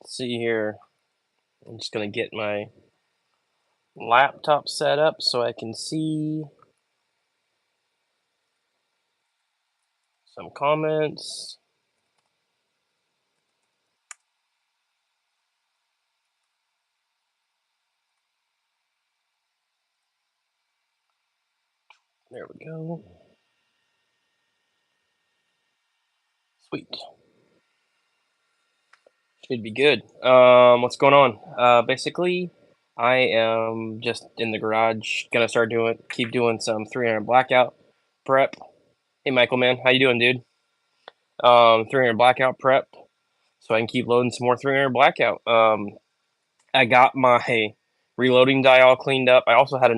Let's see here. I'm just gonna get my laptop set up so I can see some comments. There we go. Sweet. Should be good. What's going on? Basically, I am just in the garage, gonna keep doing some 300 blackout prep. Hey, Michael, man, how you doing, dude? 300 blackout prep, so I can keep loading some more 300 blackout. I got my reloading die all cleaned up. I also had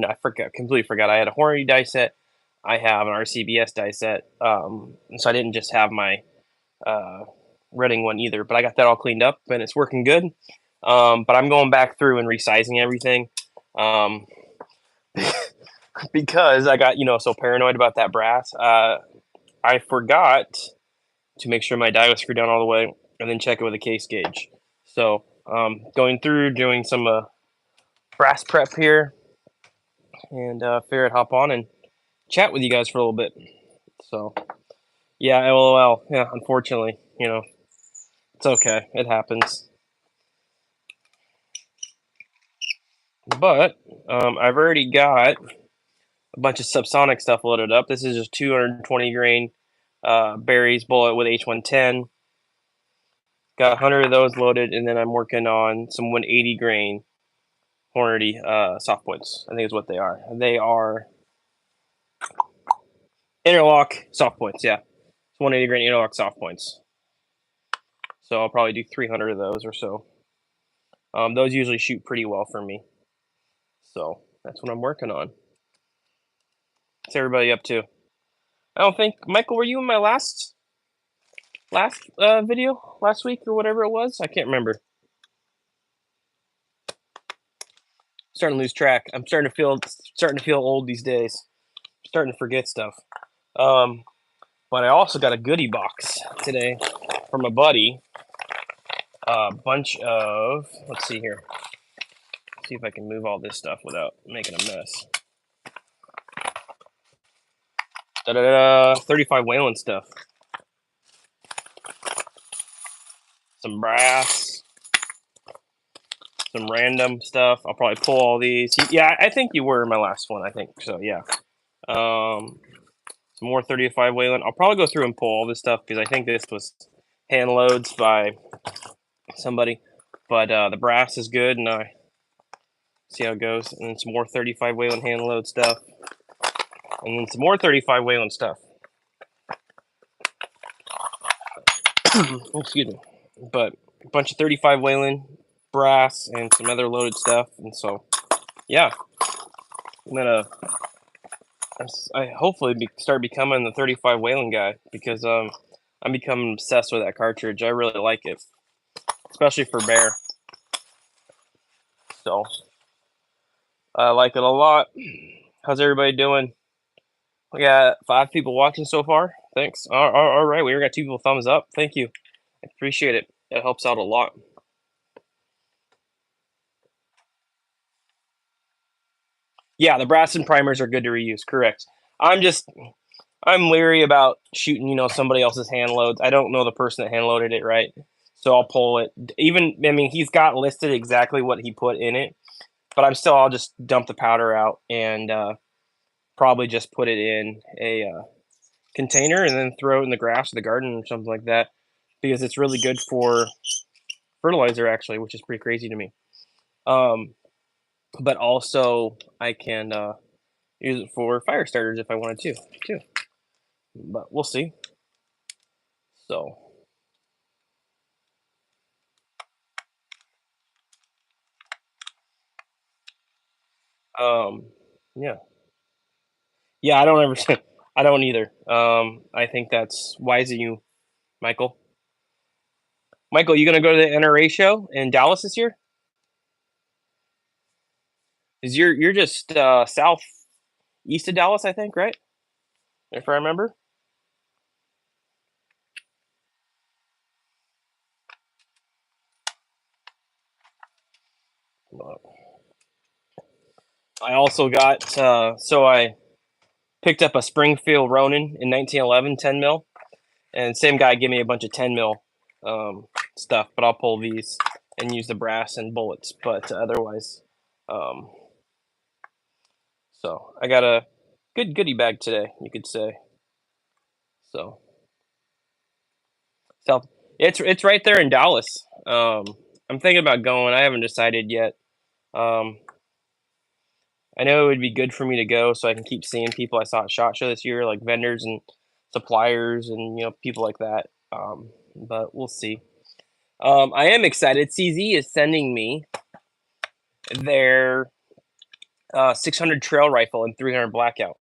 completely forgot. I had a Hornady die set. I have an RCBS die set. So I didn't just have my uh, Reading one either, but I got that all cleaned up and it's working good. But I'm going back through and resizing everything um, because I got so paranoid about that brass. I forgot to make sure my die was screwed down all the way and then check it with a case gauge. So going through doing some brass prep here and figured I'd hop on and chat with you guys for a little bit. So yeah, LOL. Yeah, unfortunately, it's okay. It happens. But I've already got a bunch of subsonic stuff loaded up. This is just 220 grain berries bullet with H110. Got 100 of those loaded, and then I'm working on some 180 grain Hornady soft points. I think is what they are. They are interlock soft points. Yeah, it's 180 grain interlock soft points. So I'll probably do 300 of those or so. Those usually shoot pretty well for me. So that's what I'm working on. What's everybody up to? I don't think Michael, were you in my last video last week or whatever it was? I can't remember. Starting to lose track. I'm starting to feel old these days. Starting to forget stuff. But I also got a goodie box today from a buddy. A bunch of, let's see here. See if I can move all this stuff without making a mess. 35 Whalen stuff. Some brass. Some random stuff. I'll probably pull all these. Yeah, I think you were my last one. I think so. Yeah. Some more 35 Whalen. I'll probably go through and pull all this stuff because I think this was hand loads by somebody. But the brass is good, and I see how it goes. And then some more 35 Whalen hand load stuff. And then some more 35 Whalen stuff. Excuse me. But a bunch of 35 Whalen, brass, and some other loaded stuff. And so, yeah. I'm going to hopefully start becoming the 35 Whalen guy because I'm becoming obsessed with that cartridge. I really like it, especially for bear. So I like it a lot. How's everybody doing? We got 5 people watching so far. Thanks. All right, we got 2 people thumbs up. Thank you. I appreciate it. It helps out a lot. Yeah, the brass and primers are good to reuse. Correct. I'm leery about shooting, somebody else's hand loads. I don't know the person that hand loaded it, right? So I'll pull it. He's got listed exactly what he put in it, but I'll just dump the powder out and probably just put it in a container and then throw it in the grass or the garden or something like that because it's really good for fertilizer, actually, which is pretty crazy to me. But also I can use it for fire starters if I wanted to, too. But we'll see. So. Yeah. Yeah, I don't ever I don't either. I think that's wise of you, Michael. Michael, you gonna go to the NRA show in Dallas this year? Is you're just south east of Dallas, I think, right? If I remember. I also got so I picked up a Springfield Ronin in 1911 10 mil, and same guy gave me a bunch of 10 mil stuff, but I'll pull these and use the brass and bullets. But otherwise, um, so I got a good goodie bag today, you could say. So, so it's right there in Dallas. I'm thinking about going. I haven't decided yet. Um, I know it would be good for me to go so I can keep seeing people I saw at SHOT Show this year, like vendors and suppliers and people like that. But we'll see. I am excited. CZ is sending me their 600 trail rifle and 300 blackout.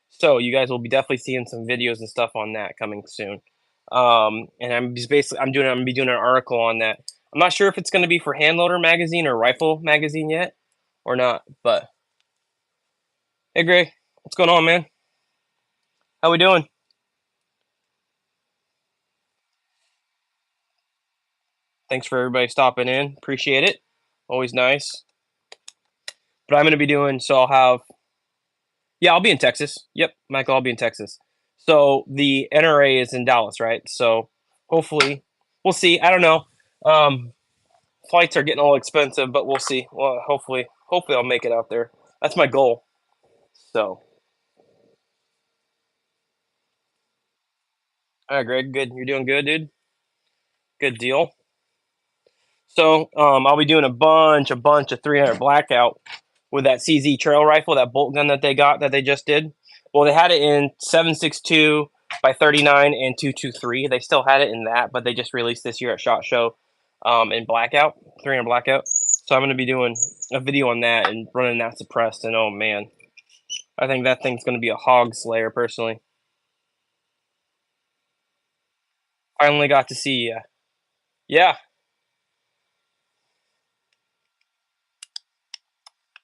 So you guys will be definitely seeing some videos and stuff on that coming soon. And I'm just basically I'm gonna be doing an article on that. I'm not sure if it's going to be for Handloader magazine or Rifle magazine yet or not. But hey, Greg, what's going on, man? How we doing? Thanks for everybody stopping in. Appreciate it. Always nice. But I'm going to be doing so. I'll be in Texas. Yep, Michael, I'll be in Texas. So the NRA is in Dallas, right? So hopefully, we'll see. I don't know. Flights are getting a little expensive, but we'll see. Well, hopefully I'll make it out there. That's my goal. So, all right, Greg, good. You're doing good, dude. Good deal. So, I'll be doing a bunch of 300 blackout with that CZ trail rifle, that bolt gun that they just did. Well, they had it in 7.62 by 39 and 223. They still had it in that, but they just released this year at SHOT Show in blackout, 300 blackout. So I'm going to be doing a video on that and running that suppressed. And oh man, I think that thing's going to be a hog slayer personally. Finally got to see you. Yeah.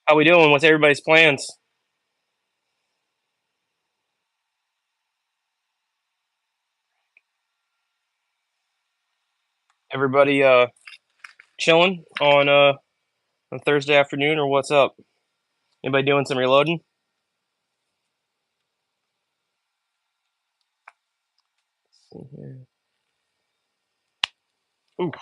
How we doing? What's everybody's plans? Everybody chilling on Thursday afternoon, or what's up? Anybody doing some reloading? Ooh,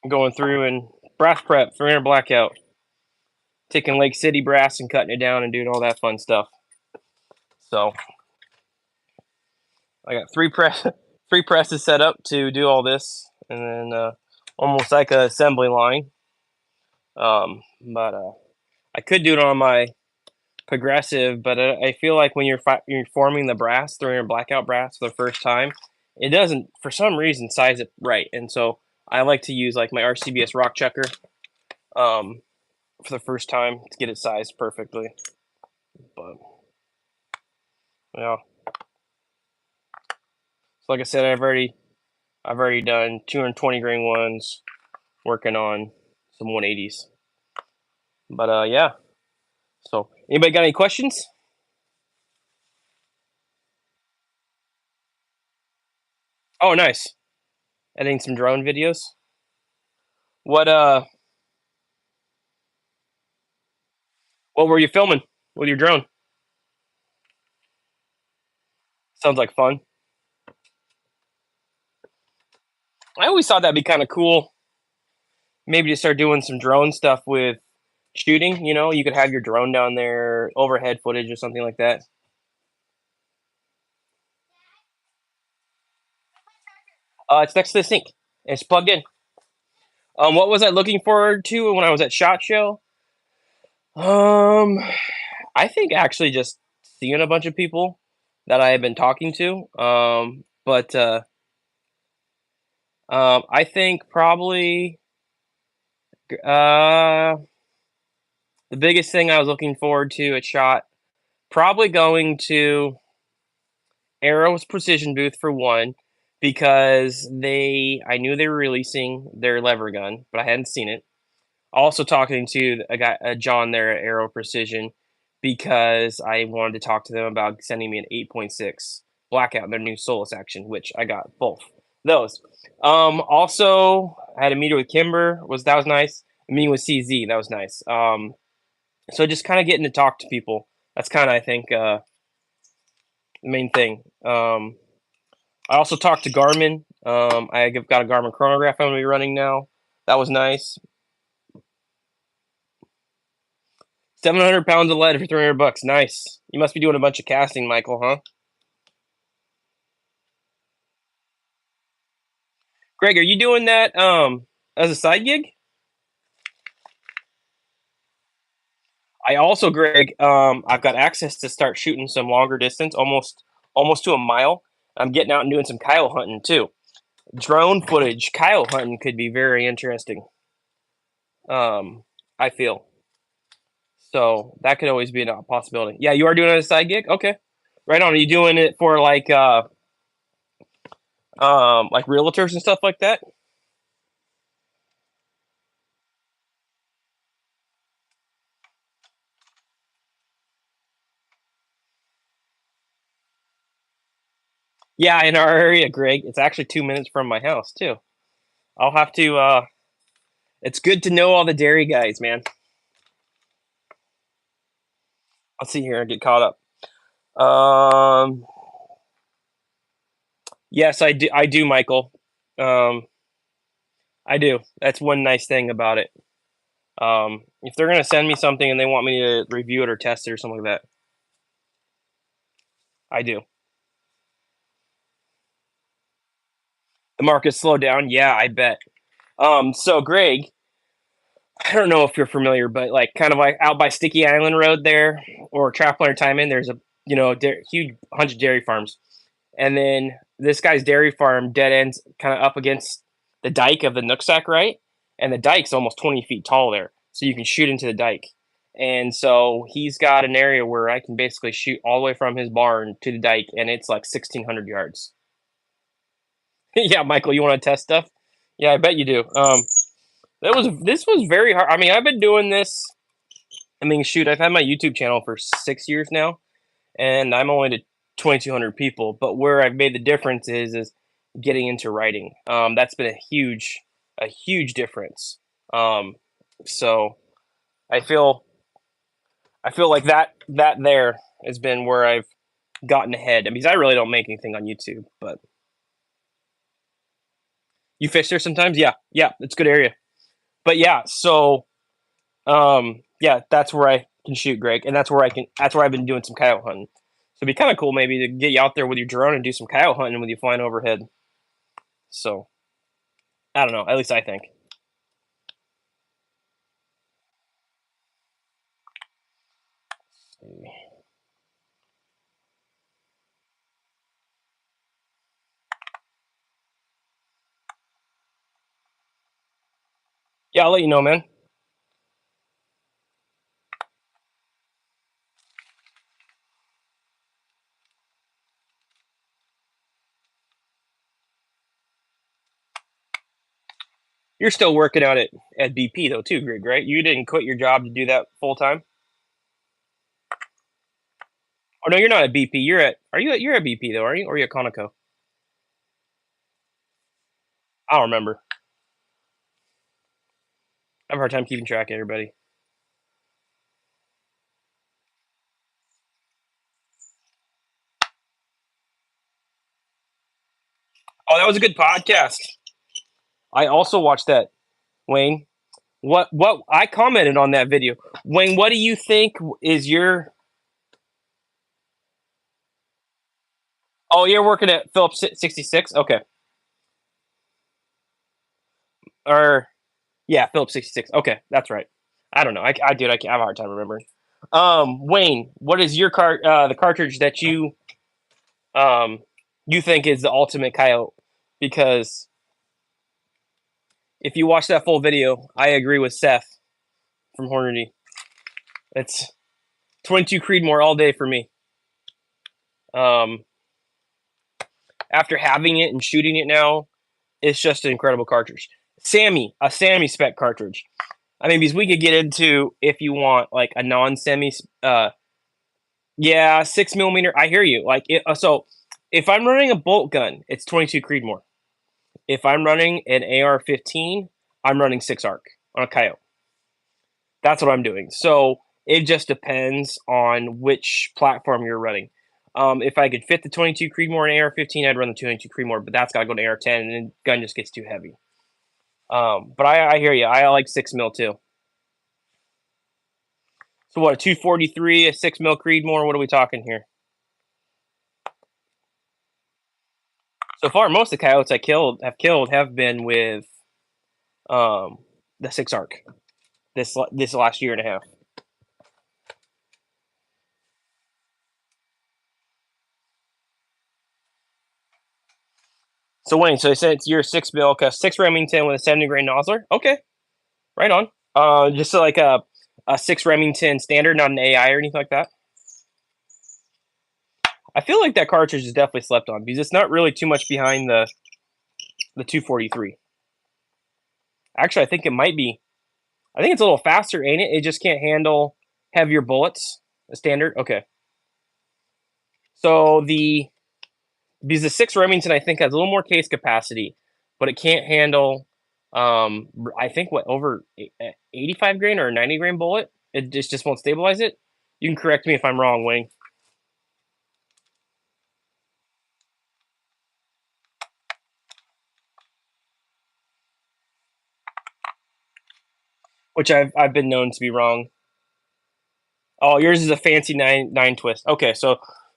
I'm going through and brass prep, 300 blackout, taking Lake City brass and cutting it down and doing all that fun stuff. So I got three presses set up to do all this, and then almost like a assembly line. But I could do it on my progressive, but I feel like when you're forming the brass, 300 blackout brass for the first time, it doesn't for some reason size it right, and so I like to use like my RCBS rock checker um, for the first time to get it sized perfectly. But yeah, so like I said, I've already done 220 grain ones, working on some 180s. But yeah. So anybody got any questions? Oh, nice. Editing some drone videos. What what were you filming with your drone? Sounds like fun. I always thought that'd be kind of cool. Maybe to start doing some drone stuff with shooting. You could have your drone down there, overhead footage or something like that. It's next to the sink. It's plugged in. What was I looking forward to when I was at SHOT Show? Um, I think actually just seeing a bunch of people that I have been talking to. But I think probably uh, the biggest thing I was looking forward to at SHOT, probably going to Arrow's Precision booth for one, because I knew they were releasing their lever gun, but I hadn't seen it. Also talking to a guy, John there at Arrow Precision, because I wanted to talk to them about sending me an 8.6 Blackout, their new Solus action, which I got both. Those. Also, I had a meeting with Kimber. That was nice. A meeting with CZ. That was nice. So just kind of getting to talk to people. That's kind of, I think, the main thing. I also talked to Garmin. I've got a Garmin chronograph I'm gonna be running now. That was nice. 700 pounds of lead for 300 bucks. Nice. You must be doing a bunch of casting, Michael, huh? Greg, are you doing that as a side gig? I also, Greg, I've got access to start shooting some longer distance, almost to a mile. I'm getting out and doing some coyote hunting too. Drone footage, coyote hunting could be very interesting. Um, I feel so that could always be a possibility. Yeah, you are doing it as a side gig. Okay, right on. Are you doing it for like realtors and stuff like that? Yeah, in our area, Greg. It's actually 2 minutes from my house too. I'll have to. It's good to know all the dairy guys, man. Let's see here. I get caught up. Yes, I do. I do, Michael. Um, I do. That's one nice thing about it. If they're gonna send me something and they want me to review it or test it or something like that, I do. The market slowed down. Yeah, I bet. So Greg, I don't know if you're familiar, but like kind of like out by Sticky Island Road there, or Trapline or Time In, there's a huge bunch of dairy farms, and then this guy's dairy farm dead ends kind of up against the dike of the Nooksack, right? And the dike's almost 20 feet tall there, so you can shoot into the dike. And so he's got an area where I can basically shoot all the way from his barn to the dike, and it's like 1,600 yards. Yeah, Michael, you want to test stuff? Yeah, I bet you do. This was very hard. I mean, I've been doing this. I mean, shoot, I've had my YouTube channel for 6 years now, and I'm only to 2,200 people. But where I've made the difference is getting into writing. That's been a huge difference. Um, so I feel I feel like that there has been where I've gotten ahead. I mean, I really don't make anything on YouTube, but you fish there sometimes. Yeah, yeah, it's a good area. But yeah, so yeah, that's where I can shoot, Greg, and that's where I've been doing some coyote hunting. So it'd be kind of cool maybe to get you out there with your drone and do some coyote hunting with you flying overhead. So I don't know. At least I think. Yeah, I'll let you know, man. You're still working out at BP though, too, Greg. Right? You didn't quit your job to do that full time. Oh no, you're not at BP. You're at BP though, are you? Or are you at Conoco? I don't remember. I have a hard time keeping track of everybody. Oh, that was a good podcast. I also watched that, Wayne. What I commented on that video. Wayne, what do you think is your Oh, you're working at Phillips 66? Okay. Or yeah, Phillips 66. Okay, that's right. I don't know. I have a hard time remembering. Wayne, what is your the cartridge that um you think is the ultimate coyote? Because if you watch that full video, I agree with Seth from Hornady. It's 22 Creedmoor all day for me. Um, After having it and shooting it now, it's just an incredible cartridge. A Sammy spec cartridge. I mean, because we could get into if you want like a non-semi. Yeah, 6 millimeter. I hear you. So if I'm running a bolt gun, it's 22 Creedmoor. If I'm running an AR-15, I'm running 6 arc on a coyote. That's what I'm doing. So it just depends on which platform you're running. If I could fit the 22 Creedmoor and AR-15, I'd run the 22 Creedmoor, but that's got to go to AR-10, and the gun just gets too heavy. But I hear you. I like 6 mil too. So what? A 243, a 6 mil Creedmoor. What are we talking here? So far, most of the coyotes have killed have been with the 6 arc this last year and a half. So Wayne, so they said it's your 6 mil, 6 Remington with a 70 grain nozzler. Okay, right on. Just like a 6 Remington standard, not an AI or anything like that. I feel like that cartridge is definitely slept on because it's not really too much behind the 243. Actually, I think it might be. I think it's a little faster, ain't it? It just can't handle heavier bullets. The standard. Okay. So because the 6 Remington I think has a little more case capacity, but it can't handle I think what over 85 grain or a 90 grain bullet. It just won't stabilize it. You can correct me if I'm wrong, Wayne. Which I've been known to be wrong. Oh, yours is a fancy nine twist. Okay, so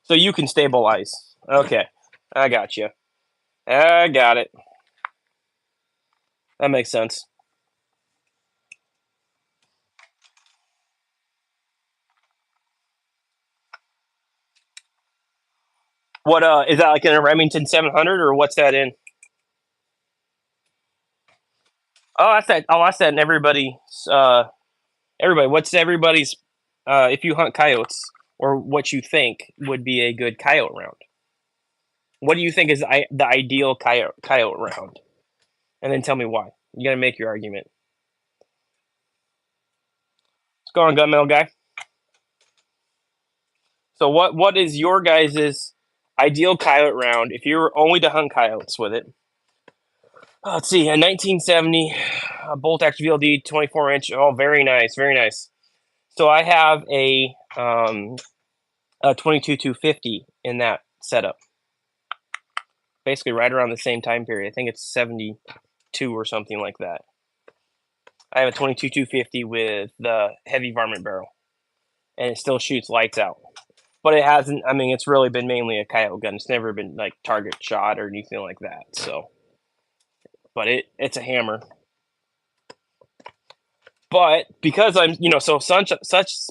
you can stabilize. Okay, I got you. I got it. That makes sense. What is that like in a Remington 700 or what's that in? Oh, that's that. Oh, that's that. And everybody. What's everybody's? If you hunt coyotes, or what you think would be a good coyote round? What do you think is the ideal coyote round? And then tell me why. You gotta make your argument. Let's go on, gunmetal guy. So what is your guys' ideal coyote round if you were only to hunt coyotes with it? Let's see, a 1970 bolt action VLD 24-inch. Oh, very nice, very nice. So I have a 22 250 in that setup. Basically, right around the same time period. I think it's 72 or something like that. I have a 22 250 with the heavy varmint barrel, and it still shoots lights out. But it hasn't. I mean, it's really been mainly a coyote gun. It's never been like target shot or anything like that. So, but it's a hammer. But because I'm,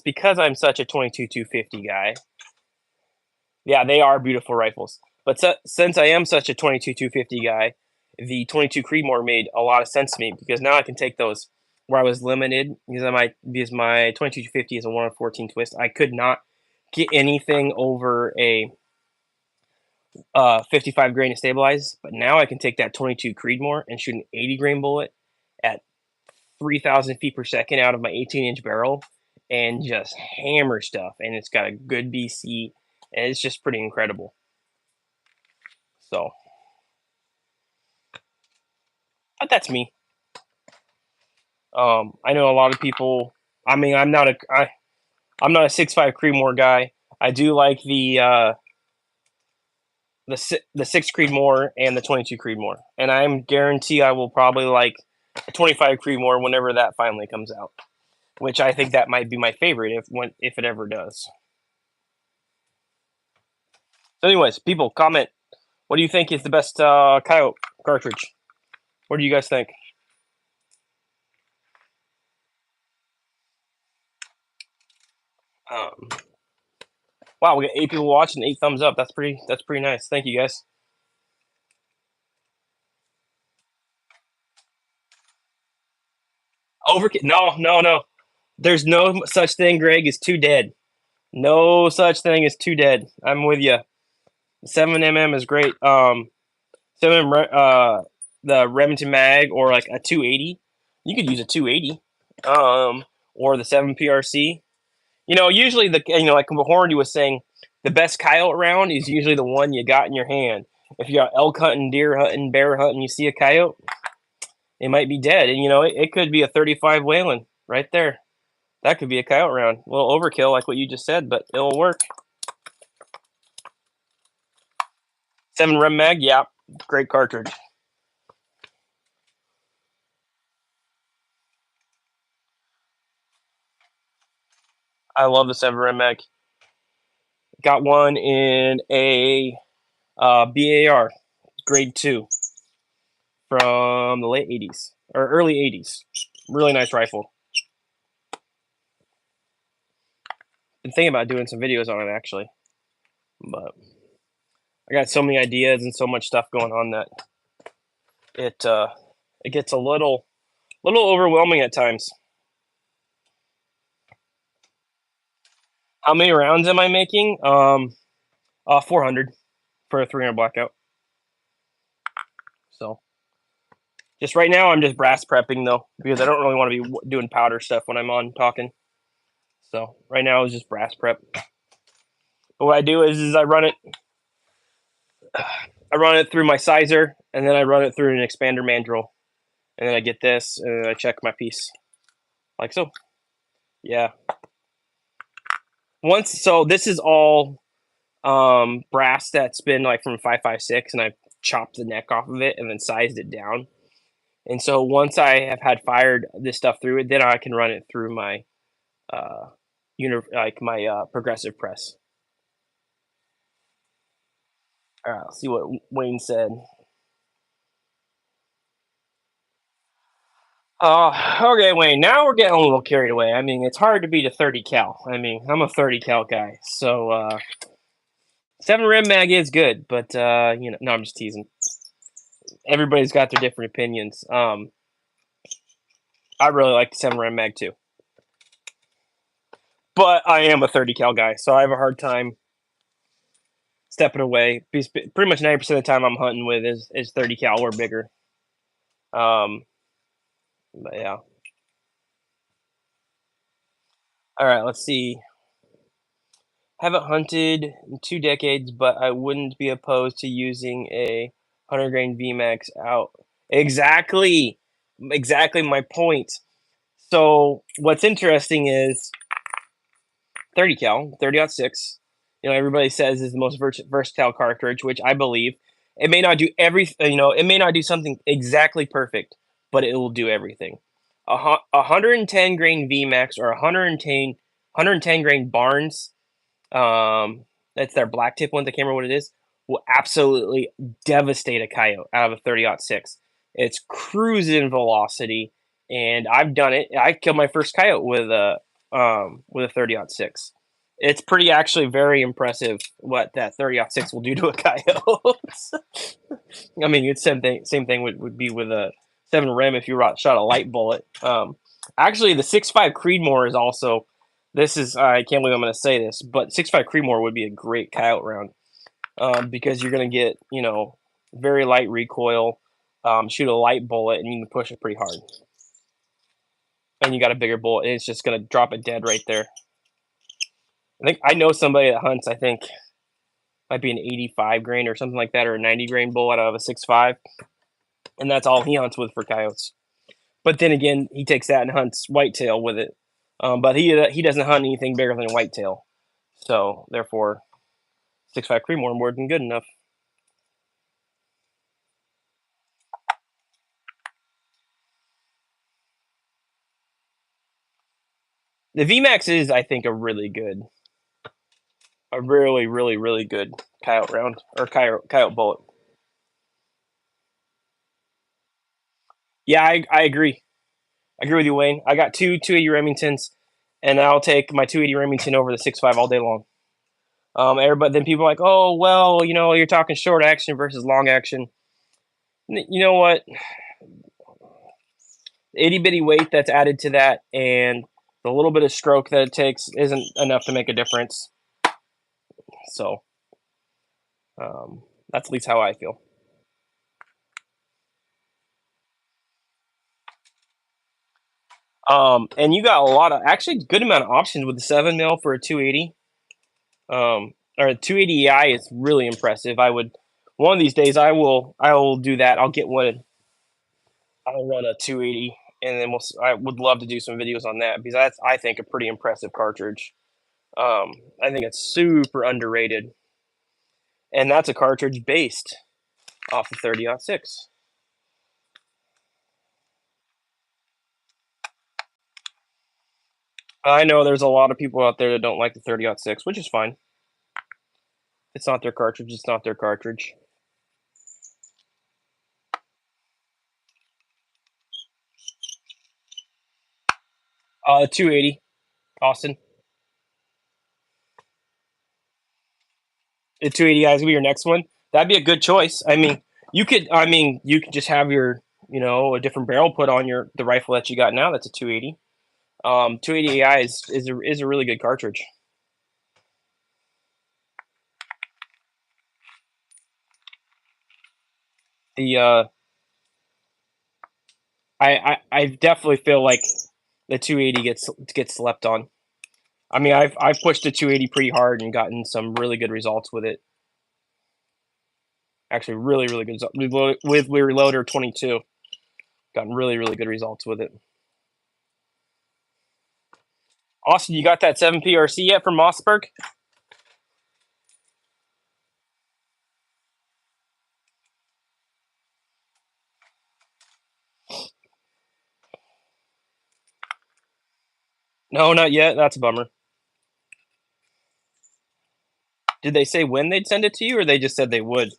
because I'm such a 22 250 guy, yeah, they are beautiful rifles. But since I am such a 22 250 guy, the 22 Creedmoor made a lot of sense to me because now I can take those where I was limited because my 22 250 is a 1 on 14 twist. I could not get anything over a 55 grain to stabilize, but now I can take that 22 Creedmoor and shoot an 80 grain bullet at 3,000 feet per second out of my 18-inch barrel and just hammer stuff. And it's got a good BC, and it's just pretty incredible. So, but that's me. I know a lot of people. I mean, I'm not a 6.5 Creedmoor guy. I do like the 6 Creedmoor and the 22 Creedmoor, and I'm guarantee I will probably like a 25 Creedmoor whenever that finally comes out. Which I think that might be my favorite if it ever does. So, anyways, people comment. What do you think is the best coyote cartridge? What do you guys think? Um, wow, we got 8 people watching, 8 thumbs up. That's pretty nice. Thank you guys. Overkill? No, no, no. There's no such thing, Greg, as too dead. No such thing as too dead. I'm with you. 7mm is great. 7 the Remington mag or like a 280. You could use a 280. Or the 7 PRC. Usually like Hornady was saying, the best coyote round is usually the one you got in your hand. If you got elk hunting, deer hunting, bear hunting, you see a coyote, it might be dead. And it could be a 35 Whalen right there. That could be a coyote round. A little overkill, like what you just said, but it'll work. 7 Rem Mag, yeah, great cartridge. I love the 7 Rem Mag. Got one in a BAR, grade 2, from the late 80s or early 80s. Really nice rifle. Been thinking about doing some videos on it actually, but I got so many ideas and so much stuff going on that it gets a little overwhelming at times. How many rounds am I making? 400 for a 300 blackout. So just right now, I'm just brass prepping though, because I don't really want to be doing powder stuff when I'm on talking. So right now it's just brass prep. But what I do is I run it through my sizer, and then I run it through an expander mandrel, and then I get this, and then I check my piece, like so. Yeah. So this is all brass that's been like from 5.56, and I've chopped the neck off of it and then sized it down. And so once I have had fired this stuff through it, then I can run it through my progressive press. All right, let's see what Wayne said. Okay, Wayne. Now we're getting a little carried away. I mean, it's hard to beat a 30 cal. I mean, I'm a 30 cal guy, so 7 Rem Mag is good, but no, I'm just teasing. Everybody's got their different opinions. I really like the 7 Rem Mag too, but I am a 30 cal guy, so I have a hard time stepping away. Pretty much 90% of the time I'm hunting with is 30 cal or bigger. But yeah. All right, let's see. Haven't hunted in 2 decades, but I wouldn't be opposed to using a 100 grain VMAX out. Exactly, exactly my point. So what's interesting is 30 cal, 30-06. Everybody says is the most versatile cartridge, which I believe. It may not do it may not do something exactly perfect, but it will do everything. 110 grain VMAX or 110 grain Barnes, that's their black tip ones. I can't remember what it is. Will absolutely devastate a coyote out of a 30-06. It's cruising velocity, and I've done it. I killed my first coyote with a 30-06. It's pretty actually very impressive what that 30-06 will do to a coyote. I mean, it's same thing would be with a 7 Rem if you shot a light bullet. Actually, the 6.5 Creedmoor is also. This is I can't believe I'm going to say this, but 6.5 Creedmoor would be a great coyote round, because you're going to get very light recoil, shoot a light bullet, and you can push it pretty hard. And you got a bigger bullet, and it's just going to drop it dead right there. I think I know somebody that hunts. I think might be an 85 grain or something like that, or a 90 grain bullet out of a 6.5, and that's all he hunts with for coyotes. But then again, he takes that and hunts whitetail with it. But he doesn't hunt anything bigger than whitetail, so therefore, 6.5 Creedmoor more than good enough. The VMAX is, I think, a really good, really good coyote round or coyote bullet. Yeah, I agree. I agree with you, Wayne. I got two 280 Remingtons, and I'll take my 280 Remington over the 6.5 all day long. Everybody, then people are like, oh well, you're talking short action versus long action. You know what? The itty bitty weight that's added to that, and the little bit of stroke that it takes isn't enough to make a difference. So, that's at least how I feel. And you got a lot of actually good amount of options with the 7 mil for a 280. Or a 280i is really impressive. one of these days I will do that. I'll get one. I'll run a 280, and then I would love to do some videos on that because that's, I think, a pretty impressive cartridge. I think it's super underrated, and that's a cartridge based off the 30-06. I know there's a lot of people out there that don't like the 30-06, which is fine. It's not their cartridge. It's not their cartridge. 280, Austin. The 280 guys will be your next one. That'd be a good choice. I mean, you could just have your, a different barrel put on the rifle that you got now. That's a 280. 280 AI is a really good cartridge. The I definitely feel like the 280 gets slept on. I mean, I've pushed the 280 pretty hard and gotten some really good results with it. Actually, really really good with Reloader 22. Gotten really really good results with it. Austin, you got that 7PRC yet from Mossberg? No, not yet. That's a bummer. Did they say when they'd send it to you, or they just said they would?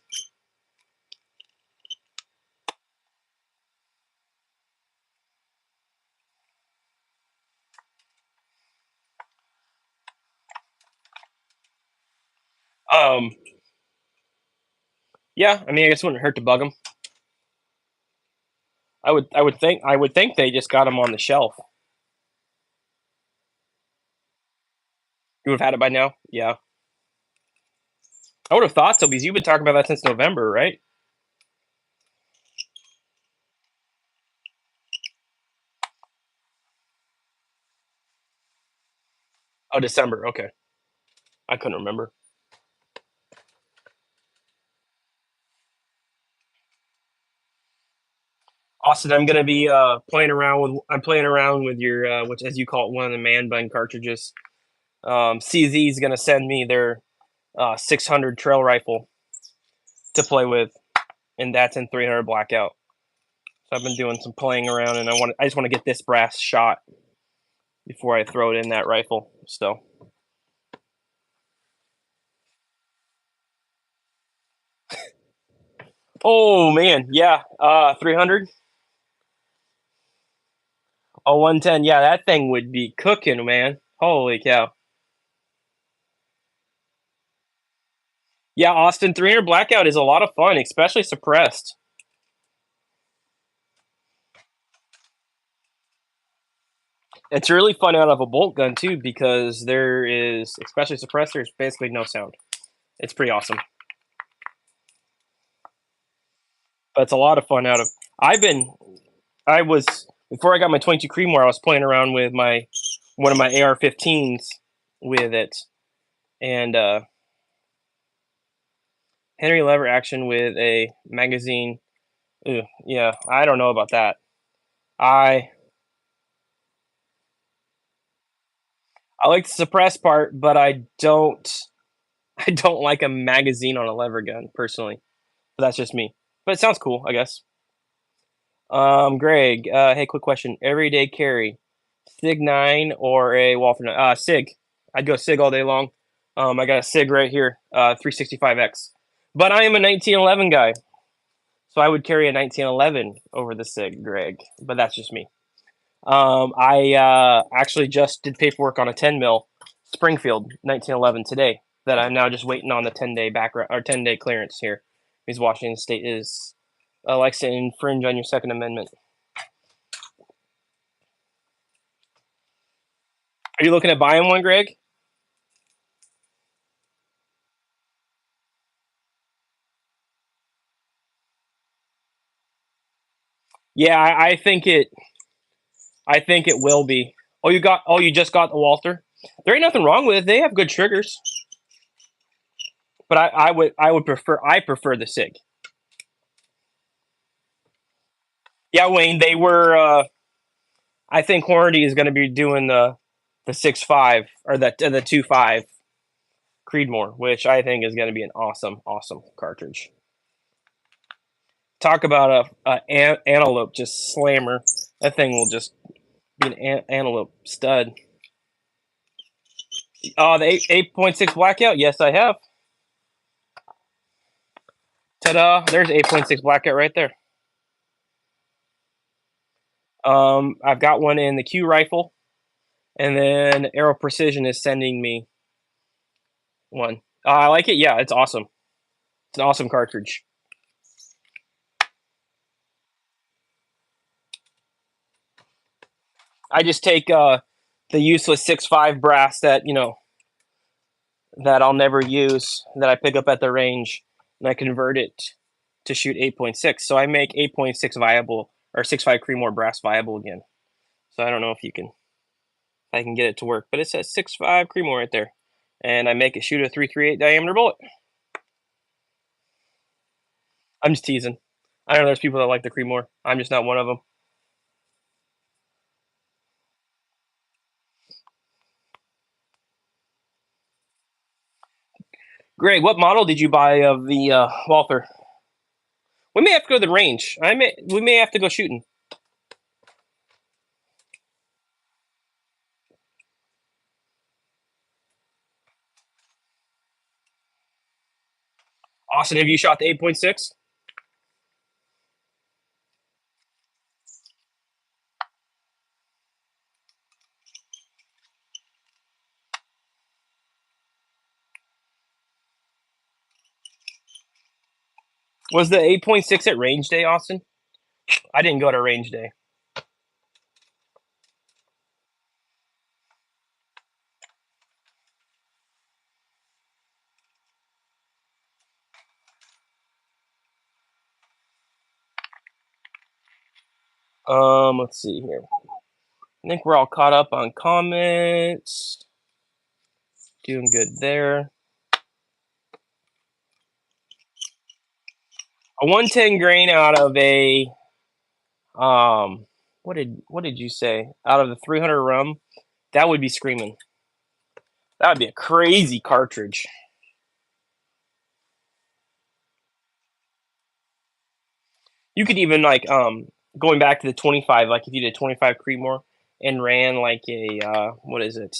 Um, yeah. I mean, I guess it wouldn't hurt to bug them. I would think they just got them on the shelf. You would have had it by now. Yeah, I would have thought so because you've been talking about that since November, right? Oh, December. Okay, I couldn't remember. Austin, I'm gonna be playing around with. I'm playing around with your, which as you call it, one of the man bun cartridges. CZ is gonna send me their 600 trail rifle to play with, and that's in 300 blackout. So I've been doing some playing around, and I just want to get this brass shot before I throw it in that rifle. So, oh man, yeah, 300. Oh, 110. Yeah, that thing would be cooking, man. Holy cow. Yeah, Austin, 300 blackout is a lot of fun, especially suppressed. It's really fun out of a bolt gun too because there is, especially suppressed, there's basically no sound. It's pretty awesome. But it's a lot of fun out of. I've been, I was before I got my 22 Creedmoor, I was playing around with my one of my AR-15s with it, and Henry lever action with a magazine. Ew, yeah, I don't know about that. I I like the suppress part, but I don't I don't like a magazine on a lever gun personally. But that's just me. But it sounds cool, I guess. Greg, hey, quick question. Everyday carry, Sig 9 or a Walther 9? Sig. I'd go Sig all day long. I got a Sig right here, 365X. But I am a 1911 guy, so I would carry a 1911 over the Sig, Greg. But that's just me. I actually just did paperwork on a 10 mil Springfield 1911 today that I'm now just waiting on the 10-day background or 10-day clearance here because Washington State is likes to infringe on your Second Amendment. Are you looking at buying one, Greg? Yeah, I think it. I think it will be. Oh, you got. Oh, you just got the Walther. There ain't nothing wrong with it. They have good triggers. but I prefer the SIG. Yeah, Wayne, they were. I think Hornady is going to be doing the 6.5 or the 2.5 Creedmoor, which I think is going to be an awesome cartridge. Talk about a antelope just slammer. That thing will just be an antelope stud. The 8.6 Blackout. Yes, I have. Ta-da! There's 8.6 Blackout right there. I've got one in the Q rifle, and then Aero Precision is sending me one. I like it. Yeah, it's awesome. It's an awesome cartridge. I just take the useless 6.5 brass that that I'll never use that I pick up at the range, and I convert it to shoot 8.6. So I make 8.6 viable or 6.5 Creedmoor brass viable again. So I don't know if I can get it to work, but it says 6.5 Creedmoor right there, and I make it shoot a 338 diameter bullet. I'm just teasing. I know there's people that like the Creedmoor. I'm just not one of them. Greg, what model did you buy of the Walther? We may have to go to the range. We may have to go shooting. Austin, have you shot the 8.6? Was the 8.6 at range day, Austin? I didn't go to range day. Let's see here. I think we're all caught up on comments. Doing good there. A 110 grain out of a what did you say? Out of the 300 rum, that would be screaming. That would be a crazy cartridge. You could even like going back to the 25, like if you did 25 Creedmoor and ran like a what is it?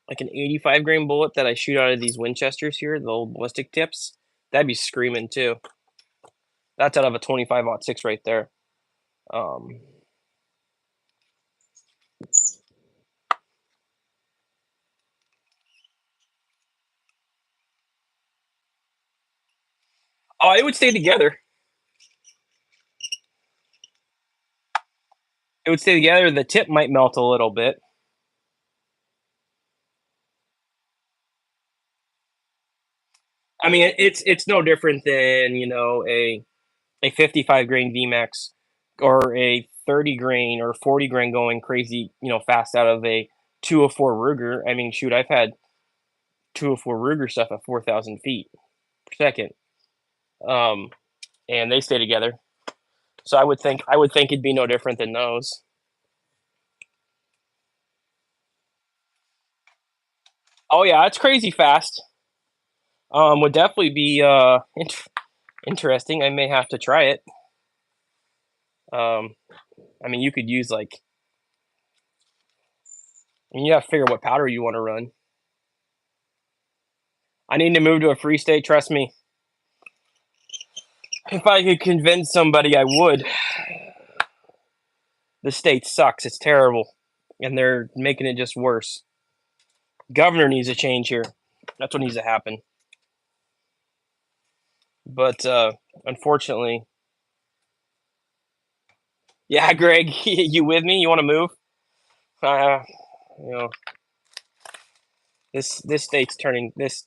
Like an 85 grain bullet that I shoot out of these Winchesters here, the old ballistic tips. That'd be screaming too. That's out of a 25-06 right there. Um, oh, it would stay together. It would stay together. The tip might melt a little bit. I mean, it's no different than a 55 grain VMAX or a 30 grain or 40 grain going crazy, fast out of a 204 Ruger. I mean, shoot, I've had 204 Ruger stuff at 4,000 feet per second, um, and they stay together. So I would think it'd be no different than those. Oh yeah, it's crazy fast. Would definitely be interesting. I may have to try it. Um, I mean, you could use like, I mean, you have to figure what powder you want to run. I need to move to a free state. Trust me. If I could convince somebody, I would. The state sucks. It's terrible, and they're making it just worse. Governor needs a change here. That's what needs to happen. But unfortunately, yeah, Greg, you with me? You want to move? Uh, you know, this state's turning this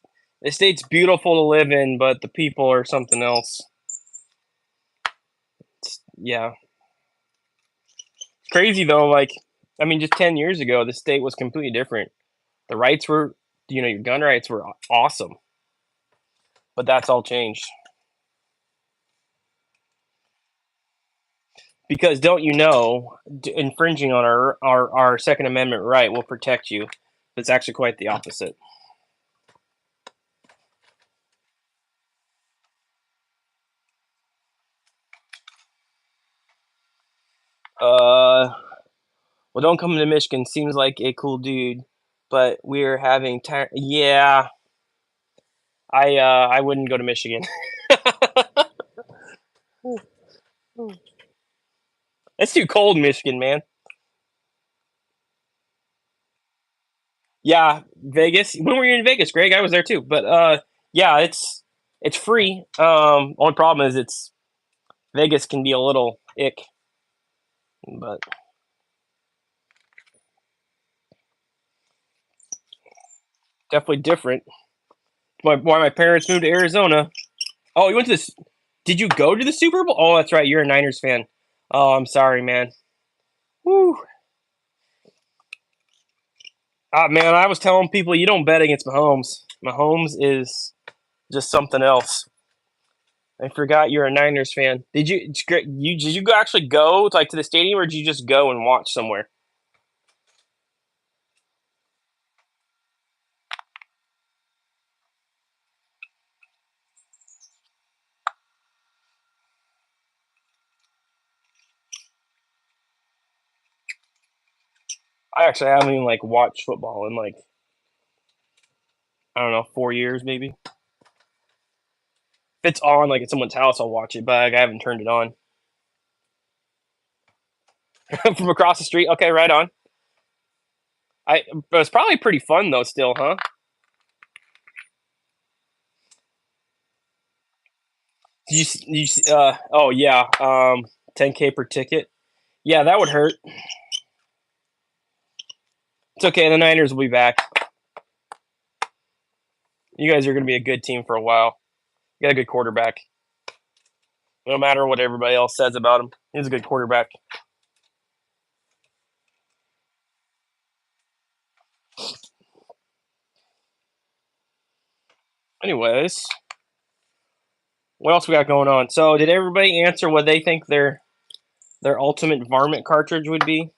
state's beautiful to live in, but the people are something else. Yeah, crazy though. Like, I mean, just 10 years ago, the state was completely different. The rights were Do you know your gun rights were awesome, but that's all changed. Because don't you know, infringing on our Second Amendment right will protect you. It's actually quite the opposite. Well, don't come to Michigan. Seems like a cool dude, but we're having time. Yeah, I wouldn't go to Michigan. It's too cold, in Michigan, man. Yeah, Vegas. When were you in Vegas, Greg? I was there too. But yeah, it's free. Only problem is it's Vegas can be a little ick, but definitely different. Why my parents moved to Arizona. Oh, you went to this? Did you go to the Super Bowl? Oh, that's right. You're a Niners fan. Oh, I'm sorry, man. Woo. Ah, man, I was telling people you don't bet against Mahomes. Mahomes is just something else. I forgot you're a Niners fan. Did you actually go like to the stadium, or did you just go and watch somewhere? I actually haven't even like watched football in like I don't know 4 years maybe. If it's on like at someone's house, I'll watch it, but like, I haven't turned it on from across the street. Okay, right on. But it's probably pretty fun though, still, huh? Oh yeah, 10K per ticket. Yeah, that would hurt. It's okay. The Niners will be back. You guys are going to be a good team for a while. You got a good quarterback. No matter what everybody else says about him, he's a good quarterback. Anyways, what else we got going on? So, did everybody answer what they think their ultimate varmint cartridge would be,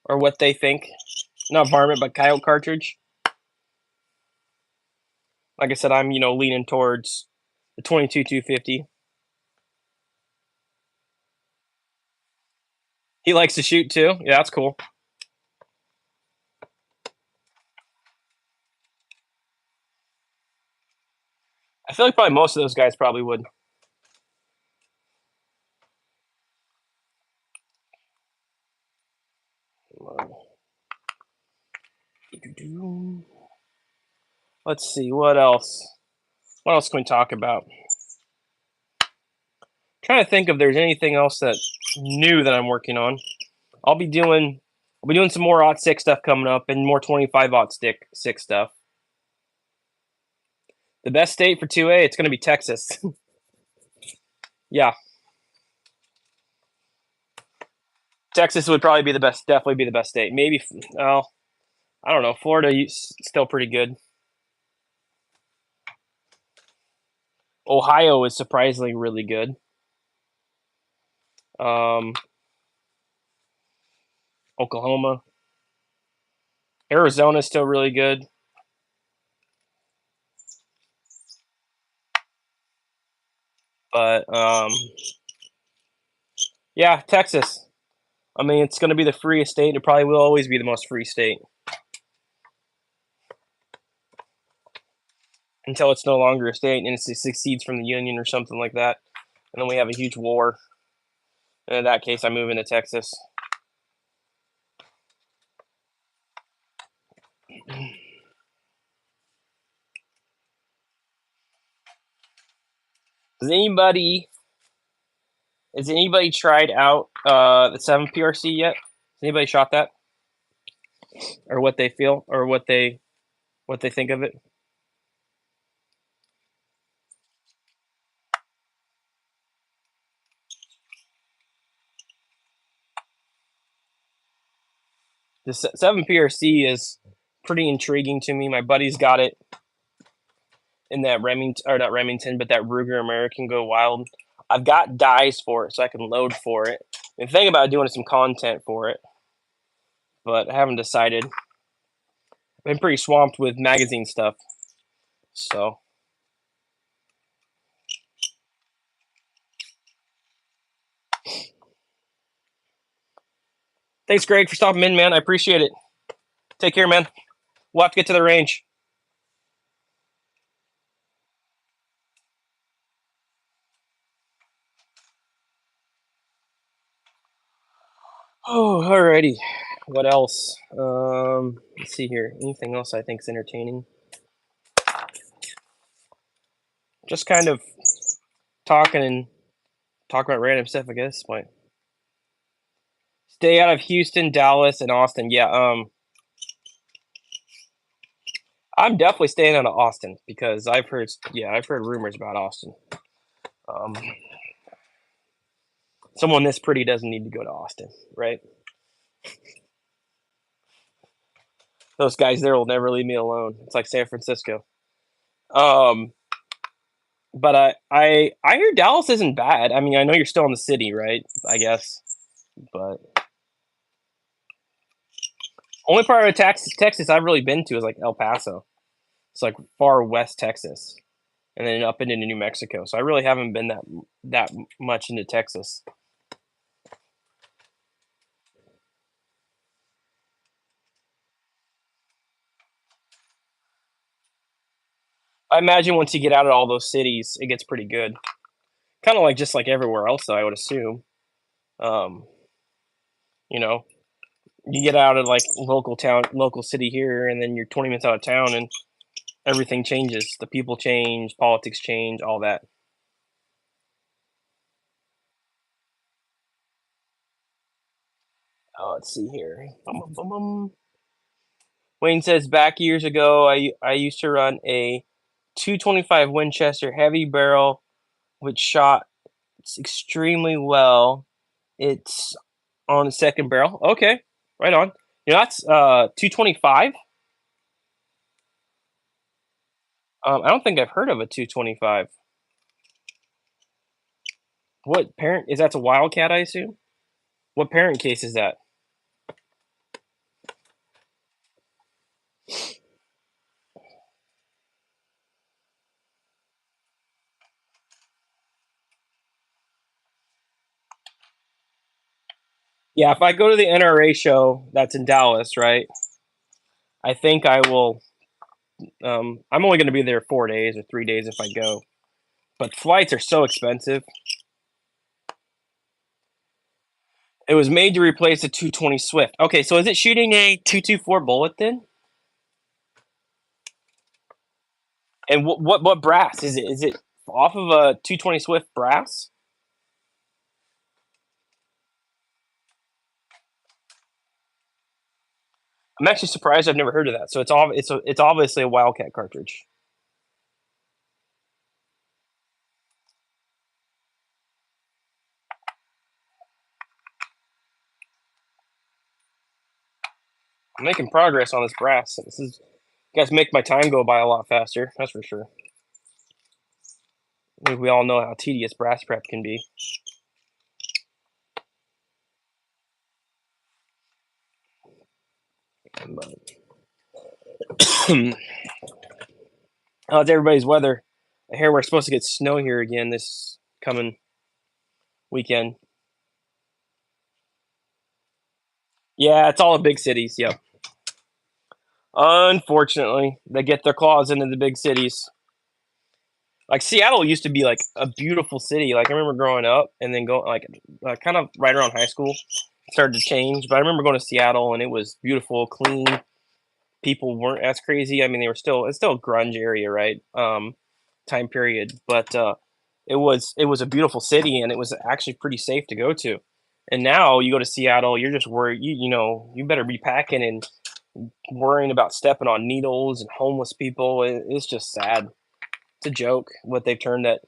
or what they think? Not varmint, but coyote cartridge. Like I said, I'm leaning towards the 22 250. He likes to shoot too. Yeah, that's cool. I feel like probably most of those guys probably would. Let's see what else. What else can we talk about? Trying to think if there's anything else that new that I'm working on. I'll be doing I'll be doing some more Ot 6 stuff coming up and more 25 Ot stick 6 stuff. The best state for 2A, it's going to be Texas. Yeah, Texas would probably be the best. Definitely be the best state. Maybe. Well, I don't know. Florida still pretty good. Ohio is surprisingly really good. Um, Oklahoma, Arizona is still really good. But yeah, Texas. I mean, it's going to be the freest state. It probably will always be the most free state until it's no longer a state and it succeeds from the union or something like that. And then we have a huge war. And in that case, I move into Texas. Does anybody has anybody tried out the 7 PRC yet? Has anybody shot that, or what they feel, or what they think of it? The 7 PRC is pretty intriguing to me. My buddy's got it in that Remington, or not Remington, but that Ruger American Go Wild. I've got dies for it, so I can load for it. I'm thinking about doing some content for it, but I haven't decided. I've been pretty swamped with magazine stuff, so. Thanks, Greg, for stopping in, man. I appreciate it. Take care, man. We'll have to get to the range. Oh, alrighty. What else? Let's see here. Anything else I think is entertaining? Just kind of talking about random stuff, I guess. Point. Stay out of Houston, Dallas, and Austin. Yeah. I'm definitely staying out of Austin because I've heard rumors about Austin. Um, someone this pretty doesn't need to go to Austin, right? Those guys there will never leave me alone. It's like San Francisco. Um, but I hear Dallas isn't bad. I mean, I know you're still in the city, right? I guess, but only part of Texas I've really been to is like El Paso. It's like far west Texas, and then up into New Mexico. So I really haven't been that much into Texas. I imagine once you get out of all those cities, it gets pretty good. Kind of like just like everywhere else, though, I would assume. Um, you know, you get out of like local city here, and then you're 20 minutes out of town, and everything changes. The people change, politics change, all that. Let's see here. Bum, bum, bum. Wayne says back years ago, I used to run a 225 Winchester heavy barrel, which shot extremely well. It's on the second barrel. Okay, right on. You know that's 225. I don't think I've heard of a 225. What parent is that's a Wildcat? I assume. What parent case is that? Yeah, if I go to the NRA show that's in Dallas, right? I think I will. I'm only going to be there 4 days or 3 days if I go, but flights are so expensive. It was made to replace a 220 Swift. Okay, so is it shooting a 224 bullet then? And what brass is it? Is it off of a 220 Swift brass? I'm actually surprised I've never heard of that. So it's obviously a Wildcat cartridge. I'm making progress on this brass. This is you guys make my time go by a lot faster. That's for sure. I think we all know how tedious brass prep can be. How's everybody's weather? I hear we're supposed to get snow here again this coming weekend. Yeah, it's all the big cities. Yep. Unfortunately, they get their claws into the big cities. Like Seattle used to be like a beautiful city. Like I remember growing up and then going like kind of right around high school, it started to change. But I remember going to Seattle and it was beautiful, clean. People weren't as crazy. I mean, it's still a grunge area, right? Time period, but it was a beautiful city and it was actually pretty safe to go to. And now you go to Seattle, you're just worried. You know you better be packing and worrying about stepping on needles and homeless people. It's just sad. It's a joke what they've turned that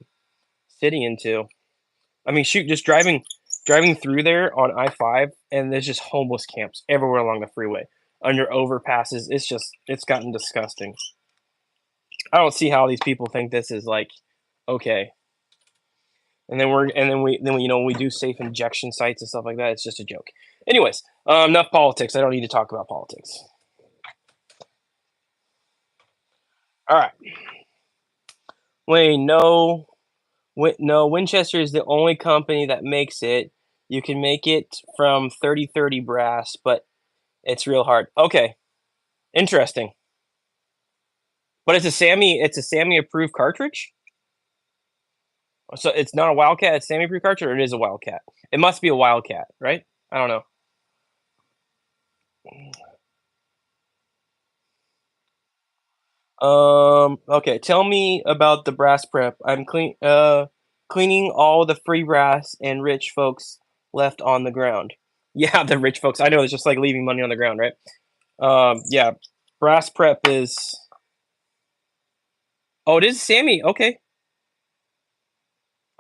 city into. I mean, shoot, just driving through there on I-5, and there's just homeless camps everywhere along the freeway. under overpasses. It's gotten disgusting. I don't see how these people think this is like okay. And then we do safe injection sites and stuff like that. It's just a joke. Anyways, enough politics. I don't need to talk about politics. All right. Wayne, no. Winchester is the only company that makes it. You can make it from 3030 brass, but it's real hard. Okay, interesting. But it's a Sammy approved cartridge. So it's not a Wildcat. It's Sammy approved cartridge, or it is a Wildcat. It must be a Wildcat, right? I don't know. Okay, tell me about the brass prep. I'm cleaning all the free brass and rich folks left on the ground. Yeah, the rich folks. I know it's just like leaving money on the ground, right? Yeah, brass prep is. Oh, it is Sammy. Okay.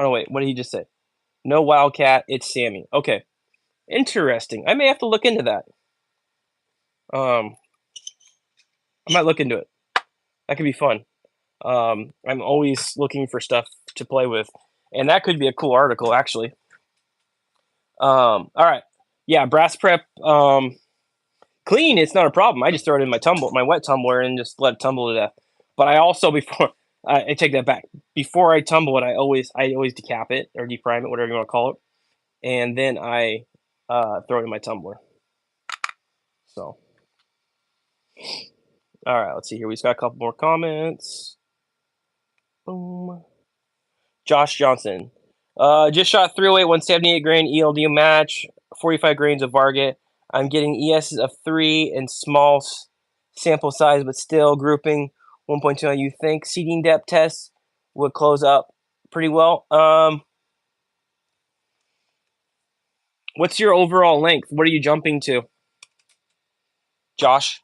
Oh wait, what did he just say? No Wildcat. It's Sammy. Okay, interesting. I may have to look into that. Um, I might look into it. That could be fun. I'm always looking for stuff to play with, and that could be a cool article actually. All right, yeah, brass prep. Clean, it's not a problem. I just throw it in my wet tumbler, and just let it tumble to death. But I also before I take that back. Before I tumble it, I always decap it or deprime it, whatever you want to call it, and then I throw it in my tumbler. So, all right, let's see here. We just got a couple more comments. Boom. Josh Johnson. Just shot 308, 178 grain ELD match, 45 grains of Varget. I'm getting ESs of 3 and small sample size, but still grouping 1.2. You think seeding depth tests would close up pretty well? What's your overall length? What are you jumping to, Josh?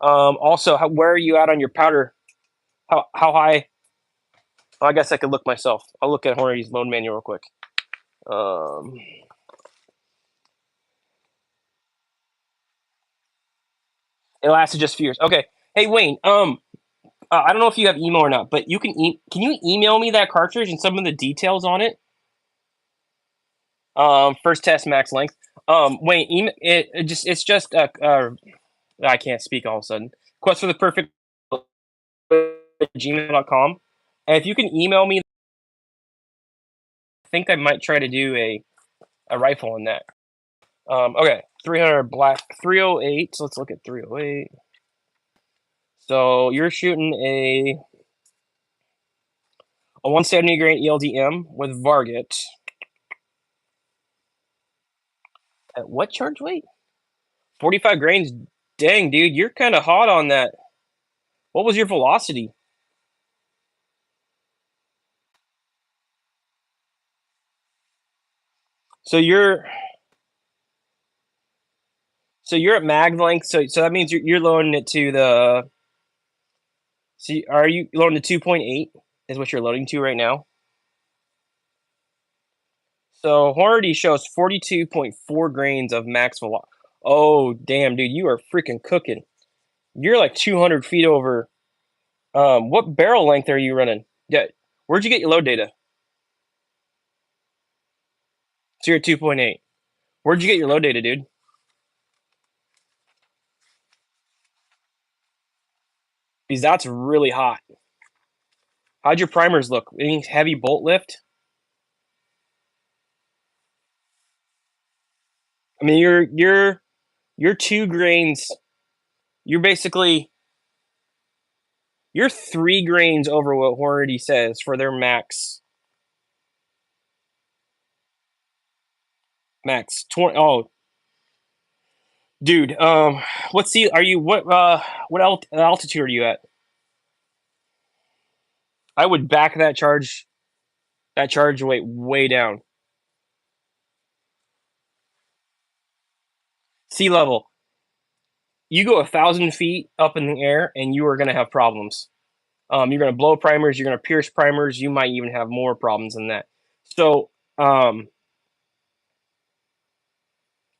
Also, where are you at on your powder? How high? Well, I guess I could look myself. I'll look at Hornady's load manual real quick. It lasted just a few years. Okay. Hey Wayne. I don't know if you have email or not, but can you email me that cartridge and some of the details on it? First test max length. Wayne, it's just I can't speak all of a sudden. Quest for the perfect gmail.com. And if you can email me, I think I might try to do a rifle on that. Okay, 300 black 308. So let's look at 308. So you're shooting a 170 grain ELDM with Varget. At what charge weight? 45 grains. Dang, dude, you're kind of hot on that. What was your velocity? So you're at mag length. So that means you're loading it to the. See, are you loading to 2.8? Is what you're loading to right now. So Hornady shows 42.4 grains of max velocity. Oh damn, dude, you are freaking cooking. You're like 200 feet over. What barrel length are you running? Yeah, where'd you get your load data? So you're at 2.8. Where'd you get your load data, dude? Because that's really hot. How'd your primers look? Any heavy bolt lift? I mean, you're 2 grains. You're basically you're 3 grains over what Hornady says for their max 20. Oh, dude. What's the? Are you what altitude are you at? I would back that charge weight way down. Sea level. You go 1,000 feet up in the air, and you are gonna have problems. You're gonna blow primers. You're gonna pierce primers. You might even have more problems than that. So,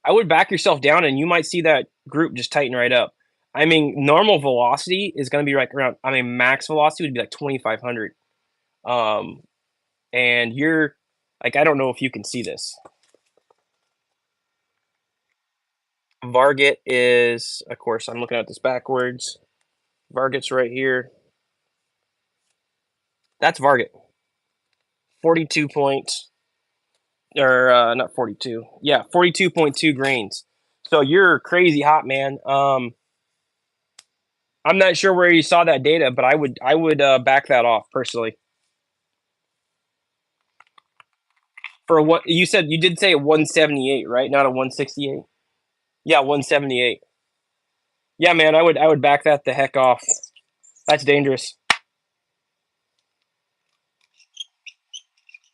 I would back yourself down, and you might see that group just tighten right up. I mean, normal velocity is going to be like around. I mean, max velocity would be like 2,500. Um, and you're like, I don't know if you can see this. Varget is, of course, I'm looking at this backwards. Varget's right here. That's Varget. 42 points, or not 42. Yeah, 42.2 grains. So you're crazy hot, man. I'm not sure where you saw that data, but I would back that off personally. For what you said, you did say a 178, right? Not a 168. Yeah, 178. Yeah, man, I would back that the heck off. That's dangerous.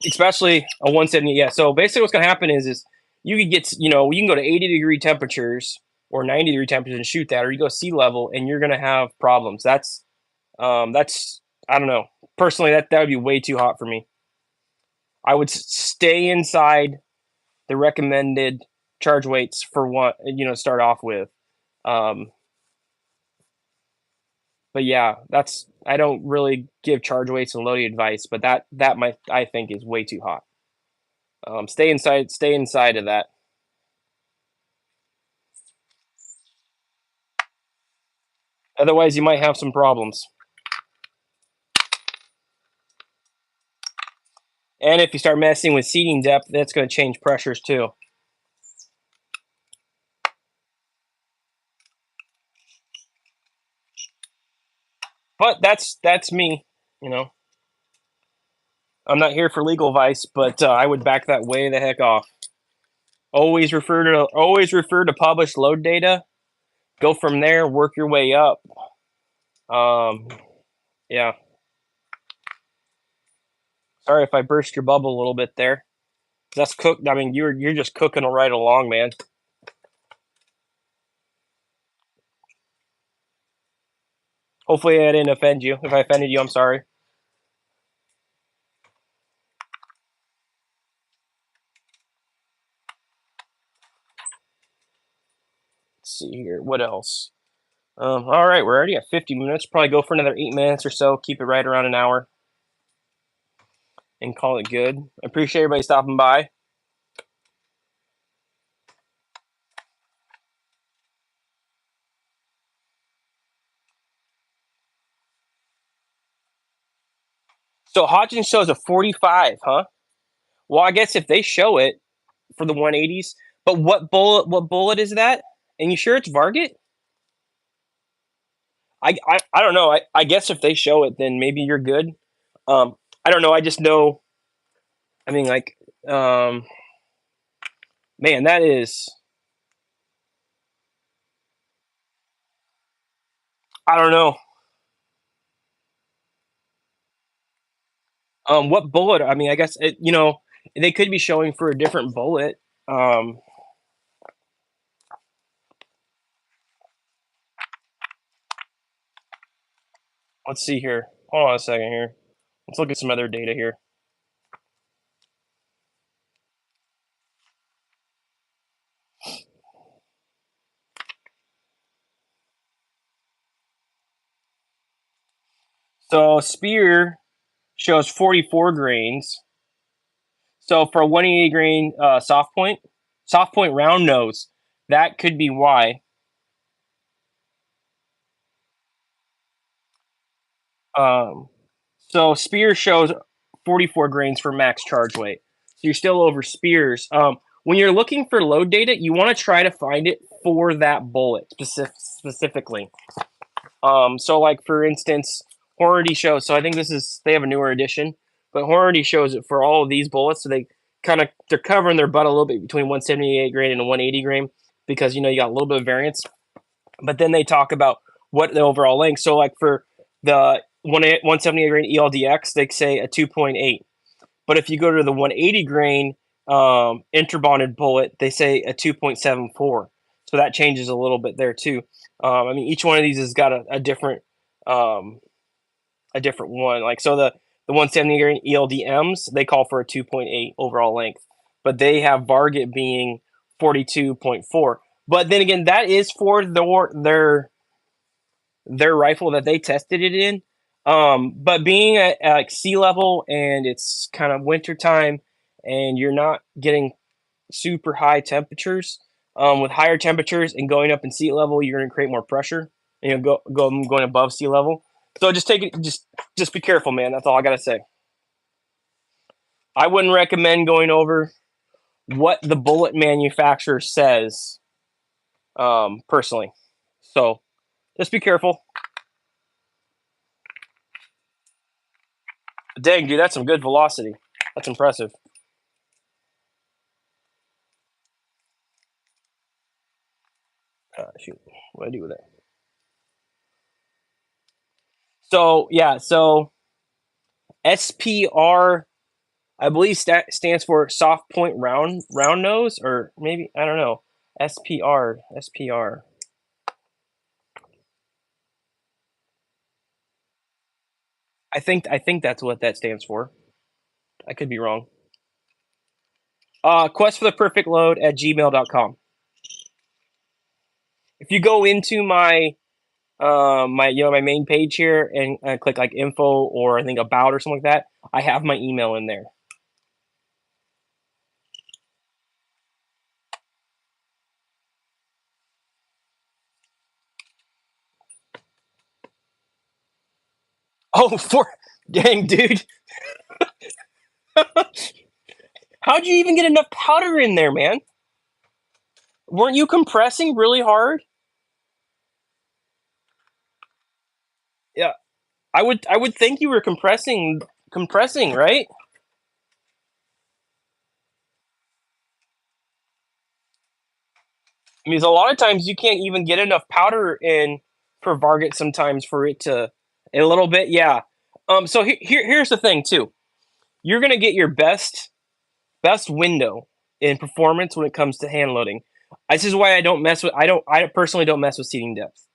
Especially a 170. Yeah. So basically, what's gonna happen is you could get you can go to 80-degree temperatures or 90-degree temperatures and shoot that, or you go sea level and you're gonna have problems. That's I don't know. Personally, that would be way too hot for me. I would stay inside the recommended charge weights for one. Start off with. Um, but yeah, that's I don't really give charge weights and loading advice, but that might I think is way too hot. Stay inside. Stay inside of that. Otherwise, you might have some problems. And if you start messing with seating depth, that's going to change pressures too. But that's me. You know, I'm not here for legal advice, but I would back that way the heck off. Always refer to published load data. Go from there. Work your way up. Um, yeah. Sorry if I burst your bubble a little bit there. That's cooked. I mean, you're just cooking right along, man. Hopefully, I didn't offend you. If I offended you, I'm sorry. Let's see here. What else? All right, we're already at 50 minutes. Probably go for another 8 minutes or so. Keep it right around an hour and call it good. I appreciate everybody stopping by. So Hodgins shows a 45, huh? Well, I guess if they show it for the 180s, but what bullet is that? And you sure it's Varget? I don't know. I guess if they show it, then maybe you're good. I don't know. I just know. I mean, like, um, man, that is. I don't know. What bullet? I mean, I guess they could be showing for a different bullet. Um, let's see here. Hold on a second here. Let's look at some other data here. So Spear shows 44 grains. So for a 180 grain soft point round nose, that could be why. Um, so Spear shows 44 grains for max charge weight. So you're still over Spears. When you're looking for load data, you want to try to find it for that bullet specifically. So like for instance, Hornady shows. So I think they have a newer edition, but Hornady shows it for all of these bullets. So they're covering their butt a little bit between 178 grain and a 180 grain because you got a little bit of variance. But then they talk about what the overall length. So like for the 178 grain ELDX, they say a 2.8. But if you go to the 180 grain interbonded bullet, they say a 2.74. So that changes a little bit there too. I mean, each one of these has got um, a different one. Like so, the 170 grain ELDMs they call for a 2.8 overall length, but they have Varget being 42.4. But then again, that is for their rifle that they tested it in. But being at like sea level and it's kind of winter time and you're not getting super high temperatures, with higher temperatures and going up in sea level, you're going to create more pressure. You know, going above sea level. So just take it, just be careful, man. That's all I gotta say. I wouldn't recommend going over what the bullet manufacturer says, personally. So just be careful. Dang, dude, that's some good velocity. That's impressive. Shoot, what do I do with it? So yeah, so SPR, I believe stands for soft point round nose, or maybe I don't know. SPR. I think that's what that stands for. I could be wrong. Quest for the perfect load at gmail.com. If you go into my main page here and click like info or I think about or something like that, I have my email in there. Oh, dang, dude. How'd you even get enough powder in there, man? Weren't you compressing really hard? Yeah, I would think you were compressing, right? I mean, a lot of times you can't even get enough powder in for Varget sometimes for it to a little bit, yeah. So here's the thing too. You're gonna get your best window in performance when it comes to hand loading. This is why I personally don't mess with seating depth.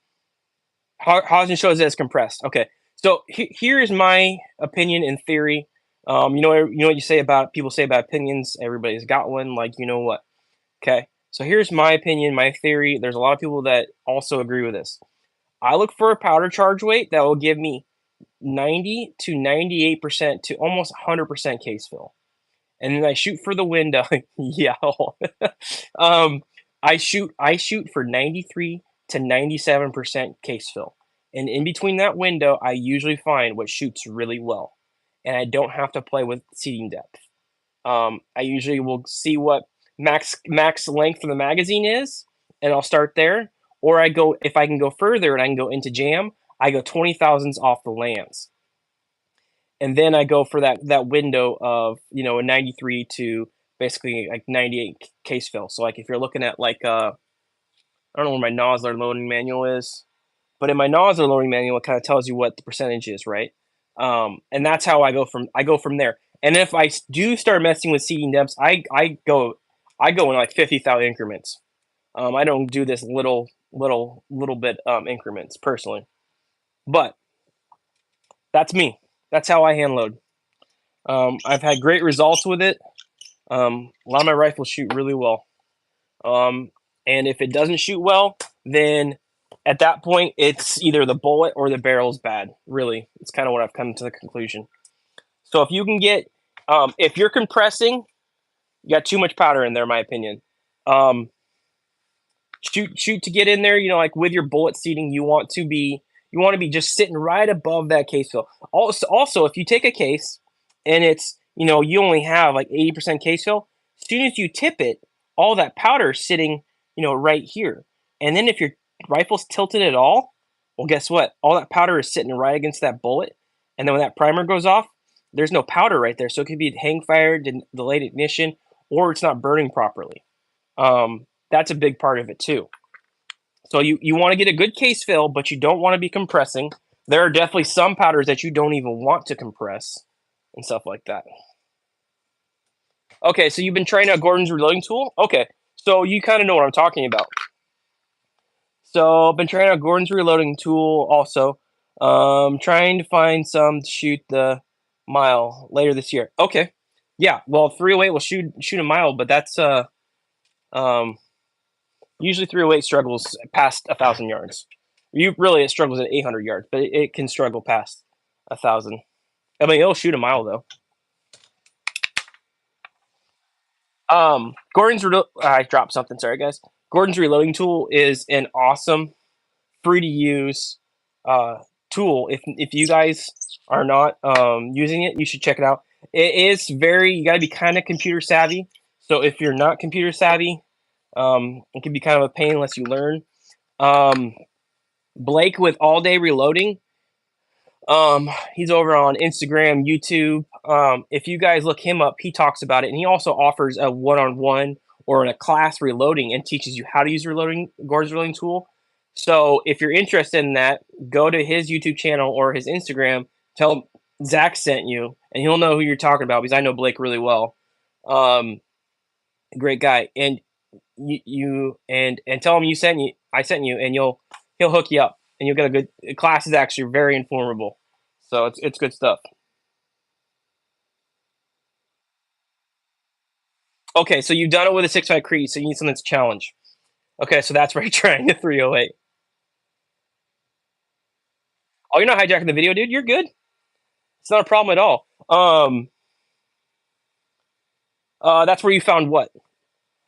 Hosden shows that it's compressed. Okay, so here's my opinion in theory. You know what you say about people say about opinions. Everybody's got one. Like you know what? Okay, so here's my opinion, my theory. There's a lot of people that also agree with this. I look for a powder charge weight that will give me 90 to 98% to almost 100% case fill, and then I shoot for the window. Yeah, um, I shoot for 93 to 97% case fill, and in between that window, I usually find what shoots really well, and I don't have to play with seating depth. I usually will see what max length of the magazine is, and I'll start there. Or I go if I can go further and I can go into jam, I go 20 thousandths off the lands, and then I go for that window of a 93 to basically like 98 case fill. So like if you're looking at like I don't know where my nozzler loading manual is, but in my nozzler loading manual it kind of tells you what the percentage is, right? And that's how I go from there. And if I do start messing with seating depths, I go in like 50,000 increments. I don't do this little bit increments personally, but that's me. That's how I hand load. I've had great results with it. A lot of my rifles shoot really well. Um, and if it doesn't shoot well, then at that point it's either the bullet or the barrel's bad. Really, it's kind of what I've come to the conclusion. So if you can get, if you're compressing, you got too much powder in there, in my opinion. Um, shoot to get in there. Like with your bullet seating, you want to be just sitting right above that case fill. Also, if you take a case and it's you only have like 80% case fill, as soon as you tip it, all that powder is sitting right here. And then if your rifle's tilted at all, well, guess what? All that powder is sitting right against that bullet. And then when that primer goes off, there's no powder right there, so it could be hang fired, delayed ignition, or it's not burning properly. That's a big part of it too. So you want to get a good case fill, but you don't want to be compressing. There are definitely some powders that you don't even want to compress and stuff like that. Okay, so you've been trying out Gordon's reloading tool. Okay, so you kind of know what I'm talking about. So I've been trying out Gordon's reloading tool also. Trying to find some to shoot the mile later this year. Okay, yeah. Well, 308 will shoot a mile, but that's Usually 308 struggles past 1,000 yards. It struggles at 800 yards, but it can struggle past 1,000. I mean, it'll shoot a mile though. I dropped something. Sorry, guys. Gordon's reloading tool is an awesome, free to use tool. If you guys are not using it, you should check it out. It is you got to be kind of computer savvy. So if you're not computer savvy, it can be kind of a pain unless you learn. Blake with All Day Reloading. He's over on Instagram, YouTube. If you guys look him up, he talks about it, and he also offers a one-on-one or in a class reloading and teaches you how to use Gordon's reloading tool. So if you're interested in that, go to his YouTube channel or his Instagram. Tell him Zach sent you, and he'll know who you're talking about because I know Blake really well. Great guy, and and tell him I sent you, and he'll hook you up, and you'll get a good class. Is actually very informable, so it's good stuff. Okay, so you've done it with a 6.5 Creed, so you need something that's a challenge. Okay, so that's where you're trying the 308. Oh, you're not hijacking the video, dude. You're good. It's not a problem at all. That's where you found what?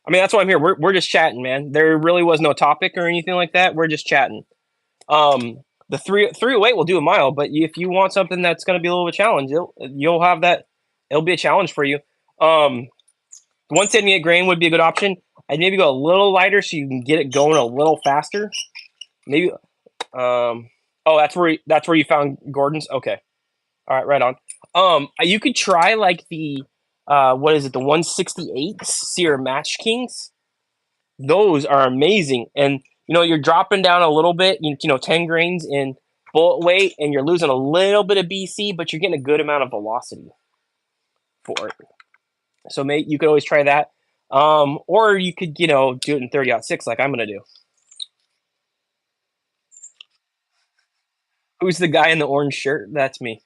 I mean, that's why I'm here. We're just chatting, man. There really was no topic or anything like that. We're just chatting. The 308 will do a mile, but if you want something that's going to be a little bit of a challenge, you'll have that. It'll be a challenge for you. 178 grain would be a good option. I'd maybe go a little lighter so you can get it going a little faster. Maybe. Oh, that's where you found Gordon's. Okay. All right, right on. You could try like the what is it? The 168 Sear Match Kings. Those are amazing, and you're dropping down a little bit. 10 grains in bullet weight, and you're losing a little bit of BC, but you're getting a good amount of velocity for it. So, mate, you could always try that. Or you could, do it in 30-06 like I'm going to do. Who's the guy in the orange shirt? That's me.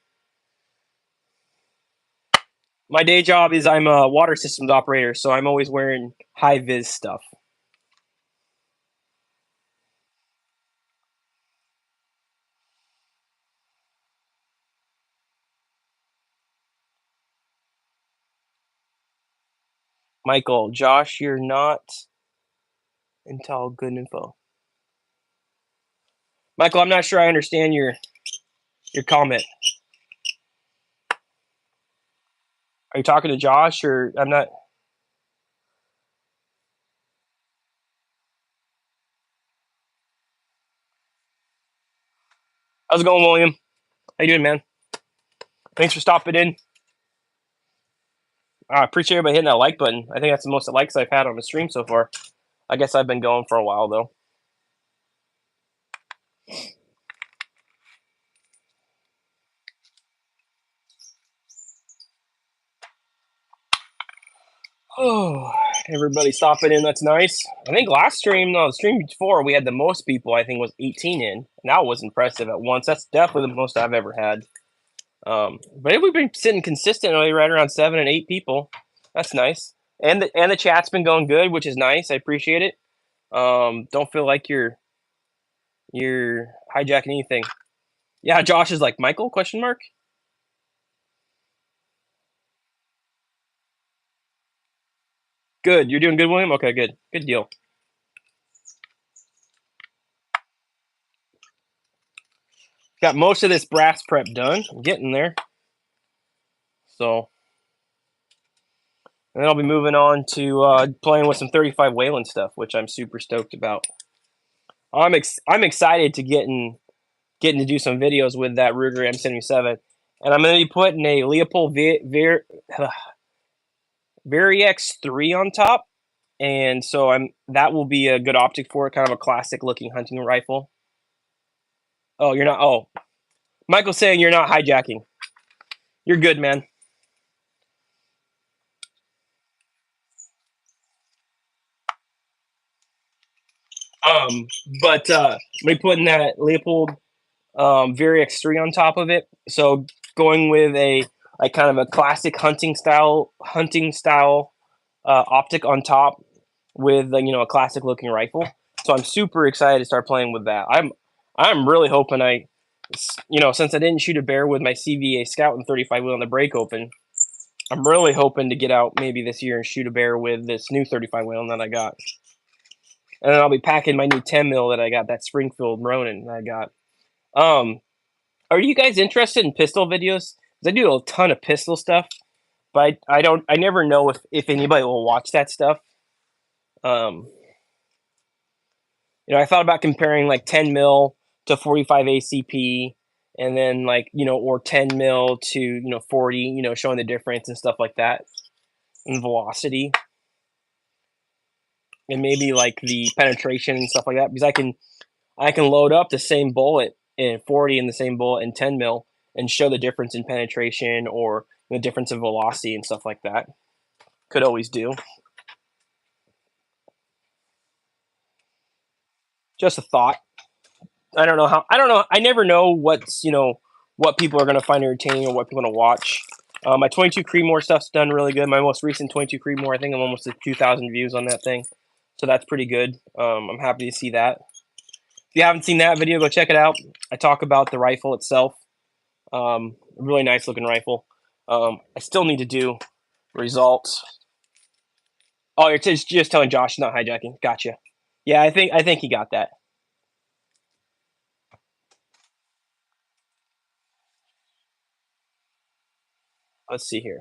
My day job is I'm a water systems operator, so I'm always wearing high-vis stuff. Michael, Josh, you're not Intel good info. Michael, I'm not sure I understand your comment. Are you talking to Josh or I'm not? How's it going, William? How you doing, man? Thanks for stopping in. I appreciate everybody hitting that like button. I think that's the most likes I've had on the stream so far. I guess I've been going for a while, though. Oh, everybody stopping in. That's nice. I think last stream, the stream before, we had the most people, I think, was 18 in. And that was impressive at once. That's definitely the most I've ever had. But if we've been sitting consistently right around 7 and 8 people, that's nice. And the chat's been going good, which is nice. I appreciate it. Don't feel like you're hijacking anything. Yeah, Josh is like, Michael, question mark? Good. You're doing good, William? Okay, good. Good deal. Got most of this brass prep done. I'm getting there. So, and then I'll be moving on to playing with some 35 Wayland stuff, which I'm super stoked about. I'm excited to getting to do some videos with that Ruger M77, and I'm going to be putting a Leopold Varix 3 on top, and so that will be a good optic for it, kind of a classic looking hunting rifle. Oh, you're not. Oh, Michael's saying you're not hijacking. You're good, man. But I'm putting that Leopold Varix 3 on top of it. So going with a kind of a classic hunting style optic on top. with a classic looking rifle. So I'm super excited to start playing with that. I'm really hoping since I didn't shoot a bear with my CVA Scout and 35 wheel on the break open, I'm really hoping to get out maybe this year and shoot a bear with this new 35 wheel that I got. And then I'll be packing my new 10 mil that I got, that Springfield Ronin that I got. Are you guys interested in pistol videos? 'Cause I do a ton of pistol stuff, but I never know if anybody will watch that stuff. Um, I thought about comparing like 10 mil to 45 ACP, and then or 10 mil to 40, showing the difference and stuff like that, and velocity, and maybe like the penetration and stuff like that, because I can load up the same bullet in 40 and the same bullet in 10 mil and show the difference in penetration or the difference in velocity and stuff like that. Could always do. Just a thought. I don't know how. I don't know. I never know what people are going to find entertaining or what people are going to watch. My 22 Creedmoor stuff's done really good. My most recent 22 Creedmoor, I think I'm almost at 2,000 views on that thing, so that's pretty good. I'm happy to see that. If you haven't seen that video, go check it out. I talk about the rifle itself. A really nice looking rifle. I still need to do results. Oh, you're just telling Josh not hijacking. Gotcha. Yeah, I think he got that. Let's see here.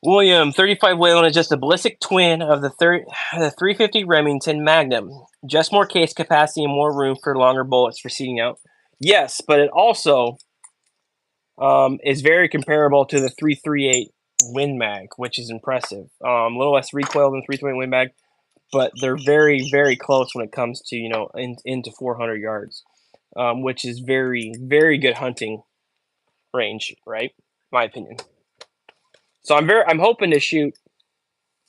William, 35 Whalen is just a ballistic twin of the 350 Remington Magnum. Just more case capacity and more room for longer bullets for seating out. Yes, but it also is very comparable to the 338 Win Mag, which is impressive. A little less recoil than 328 Win Mag, but they're very, very close when it comes to into 400 yards, which is very, very good hunting range, right? My opinion. So I'm hoping to shoot.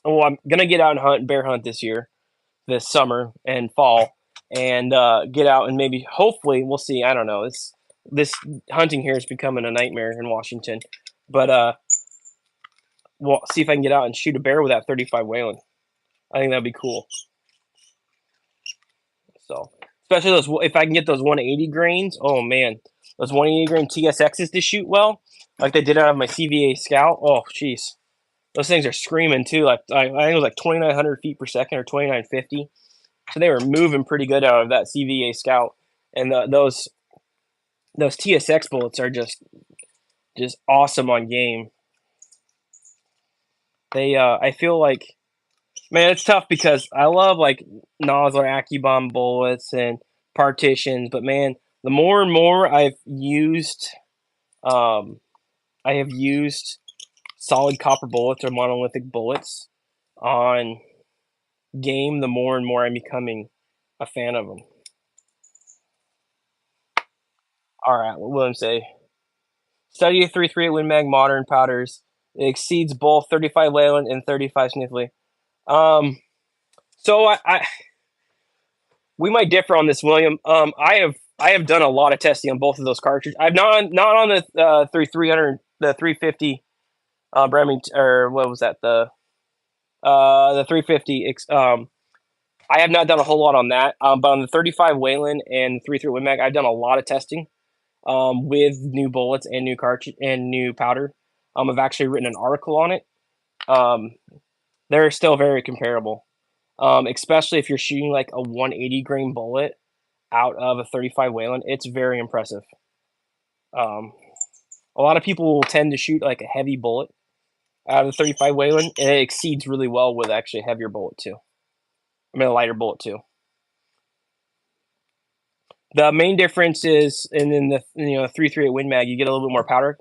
Well, I'm gonna get out and bear hunt this summer and fall, and get out and maybe hopefully we'll see. I don't know. This hunting here is becoming a nightmare in Washington, but we'll see if I can get out and shoot a bear with that 35 Whalen. I think that'd be cool. So especially those if I can get those 180 grains. Oh man, those 180 grain TSXs to shoot well, like they did out of my CVA Scout. Oh jeez. Those things are screaming too. Like I think it was like 2,900 feet per second or 2,950. So they were moving pretty good out of that CVA Scout, and those TSX bullets are just awesome on game. I feel like, man, it's tough because I love like Nosler AccuBomb bullets and partitions, but man, the more and more um, I have used solid copper bullets or monolithic bullets on game, the more and more I'm becoming a fan of them. All right, what will I say? Study of 338 Win Mag modern powders. It exceeds both 35 Leyland and 35 Smithley. Um, so we might differ on this, William. I have done a lot of testing on both of those cartridges. I've not on the 300 the 350 Remington, or what was that, the 350 I have not done a whole lot on that, but on the 35 Whalen and 33 Win Mag, I've done a lot of testing with new bullets and new cartridge and new powder. I've actually written an article on it. Um, they're still very comparable, especially if you're shooting like a 180 grain bullet out of a 35 Whalen. It's very impressive. Um, a lot of people will tend to shoot like a heavy bullet out of the 35 Whalen, and it exceeds really well with actually a heavier bullet too. I mean, a lighter bullet too. The main difference is, and then the 338 Win Mag, you get a little bit more powder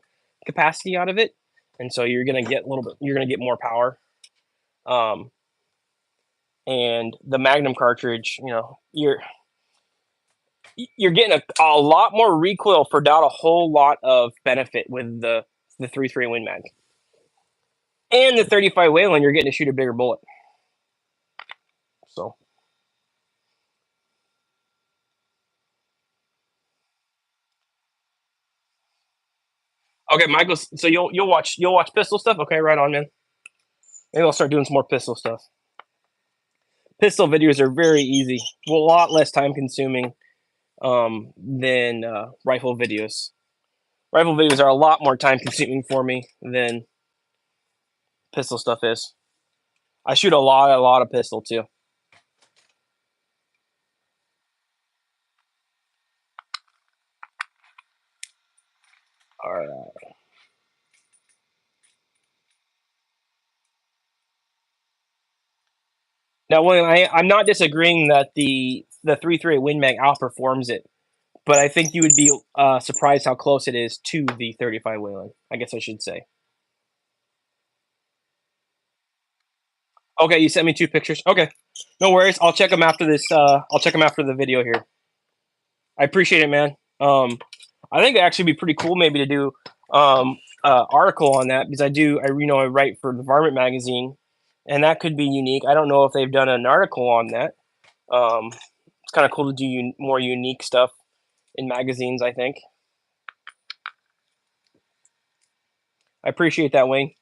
capacity out of it, and so you're gonna get more power. Um, and the Magnum cartridge, you're getting a lot more recoil for not a whole lot of benefit with the 338 Win Mag. And the 35 Whalen, you're getting to shoot a bigger bullet. So okay, Michael. So you'll watch pistol stuff. Okay, right on, man. Maybe I'll start doing some more pistol stuff. Pistol videos are very easy, well, a lot less time consuming than rifle videos. Rifle videos are a lot more time consuming for me than pistol stuff is. I shoot a lot of pistol too. All right. Now, William, I'm not disagreeing that the 338 Win Mag outperforms it, but I think you would be surprised how close it is to the 35 Wayland. I guess I should say. Okay, you sent me two pictures. Okay, no worries. I'll check them after this. I'll check them after the video here. I appreciate it, man. I think it'd actually be pretty cool maybe to do article on that because I write for the Varmint magazine, and that could be unique. I don't know if they've done an article on that. It's kind of cool to do more unique stuff in magazines, I think. I appreciate that, Wayne.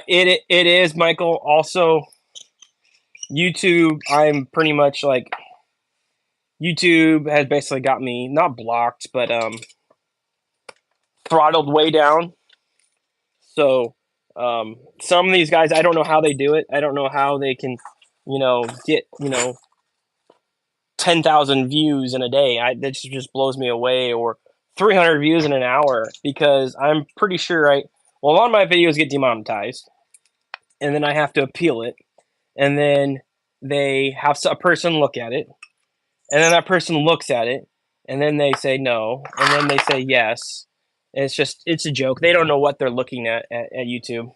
It is, Michael. Also, YouTube. I'm pretty much like YouTube has basically got me not blocked, but throttled way down. So some of these guys, I don't know how they do it. I don't know how they can, get 10,000 views in a day. That just blows me away. Or 300 views in an hour because I'm pretty sure well, a lot of my videos get demonetized, and then I have to appeal it, and then they have a person look at it, and then that person looks at it, and then they say no, and then they say yes. And it's a joke. They don't know what they're looking at YouTube.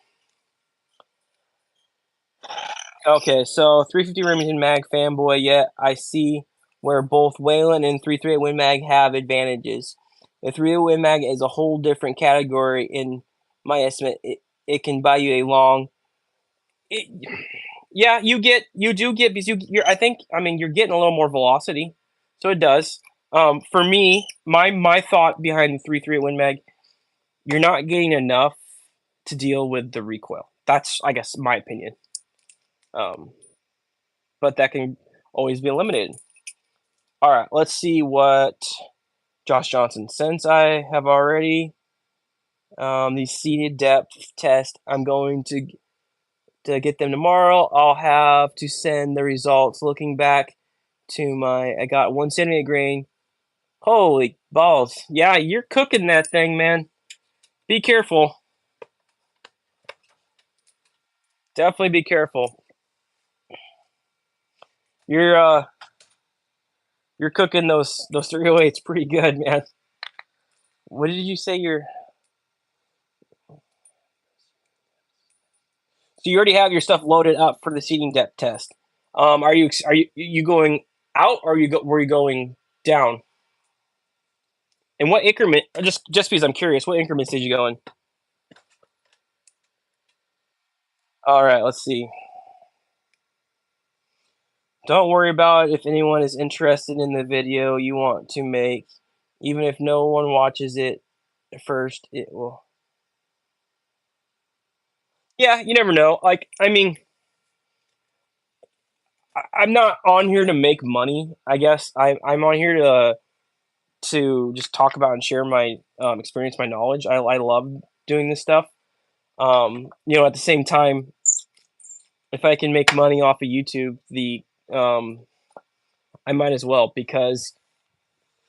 Okay, so 350 Remington Mag fanboy. Yeah, I see where both Wayland and 338 Win Mag have advantages. The 338 Win Mag is a whole different category in my estimate. It can buy you a long. It, yeah, you do get because you're getting a little more velocity, so it does. For me, my thought behind the 338 Win Mag, you're not getting enough to deal with the recoil. That's, I guess, my opinion. Um, but that can always be eliminated. All right, let's see what Josh Johnson. Since I have already the seated depth test, I'm going to get them tomorrow. I'll have to send the results. Looking back to I got 178 grain. Holy balls! Yeah, you're cooking that thing, man. Be careful. Definitely be careful. You're you're cooking those 308s pretty good, man. What did you say? So you already have your stuff loaded up for the seating depth test. Are you going out, or were you going down? And what increment? Just because I'm curious, what increments did you go in? All right, let's see. Don't worry about if anyone is interested in the video you want to make. Even if no one watches it first, it will. Yeah, you never know. Like, I mean, I'm not on here to make money. I guess I'm on here to just talk about and share my experience, my knowledge. I love doing this stuff. At the same time, if I can make money off of YouTube, um, I might as well because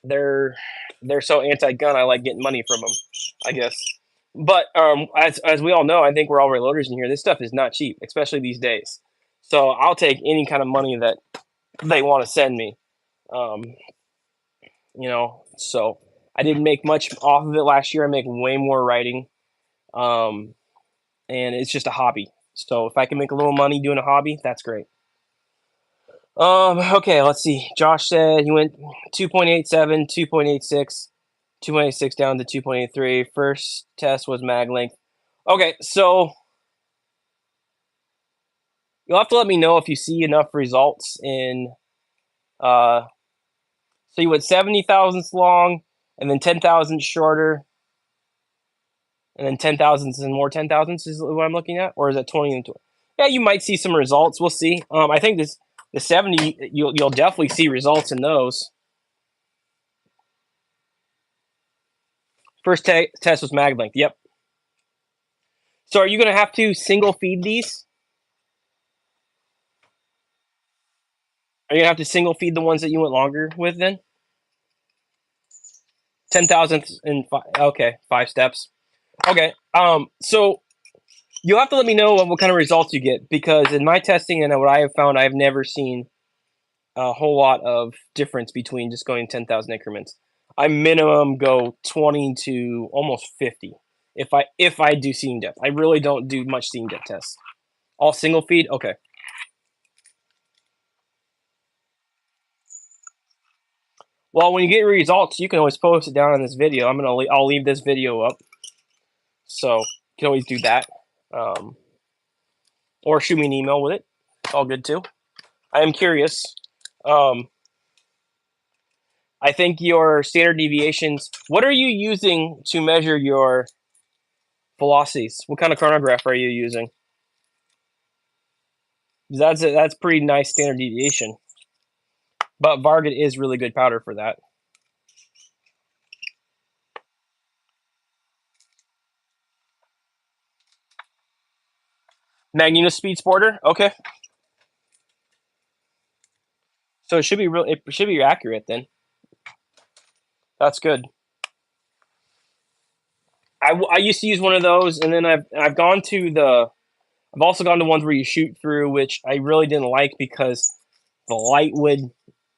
they're they're so anti-gun. I like getting money from them, I guess. But as we all know, I think we're all reloaders in here. This stuff is not cheap, especially these days. So I'll take any kind of money that they want to send me. Um, so I didn't make much off of it last year. I make way more writing, um, and it's just a hobby. So if I can make a little money doing a hobby, that's great. Okay, let's see. Josh said he went 2.87, 2.86, 2.86 down to 2.83. First test was mag length. Okay, so you'll have to let me know if you see enough results in. So you went 70 thousandths long, and then 10,000 shorter, and then 10,000s and more 10,000s is what I'm looking at, or is that 20 and 20? Yeah, you might see some results. We'll see. I think the 70 you'll definitely see results in those. First test was mag length. Yep. So are you going to have to single feed these? Are you going to have to single feed the ones that you went longer with then? 10,000th in okay, 5 steps. Okay. So you'll have to let me know what kind of results you get, because in my testing and what I have found, I've never seen a whole lot of difference between just going 10,000 increments. I minimum go 20 to almost 50 if I do seam depth. I really don't do much seam depth tests. All single feed? Okay. Well, when you get your results, you can always post it down in this video. I'll leave this video up, so you can always do that, or shoot me an email with it. It's all good too. I am curious. Um, I think your standard deviations. What are you using to measure your velocities? What kind of chronograph are you using? That's pretty nice standard deviation. But Varget is really good powder for that. Magneto Speed Sporter. Okay. So it should be it should be accurate then. That's good. I used to use one of those, and then I've gone to I've also gone to ones where you shoot through, which I really didn't like because the light would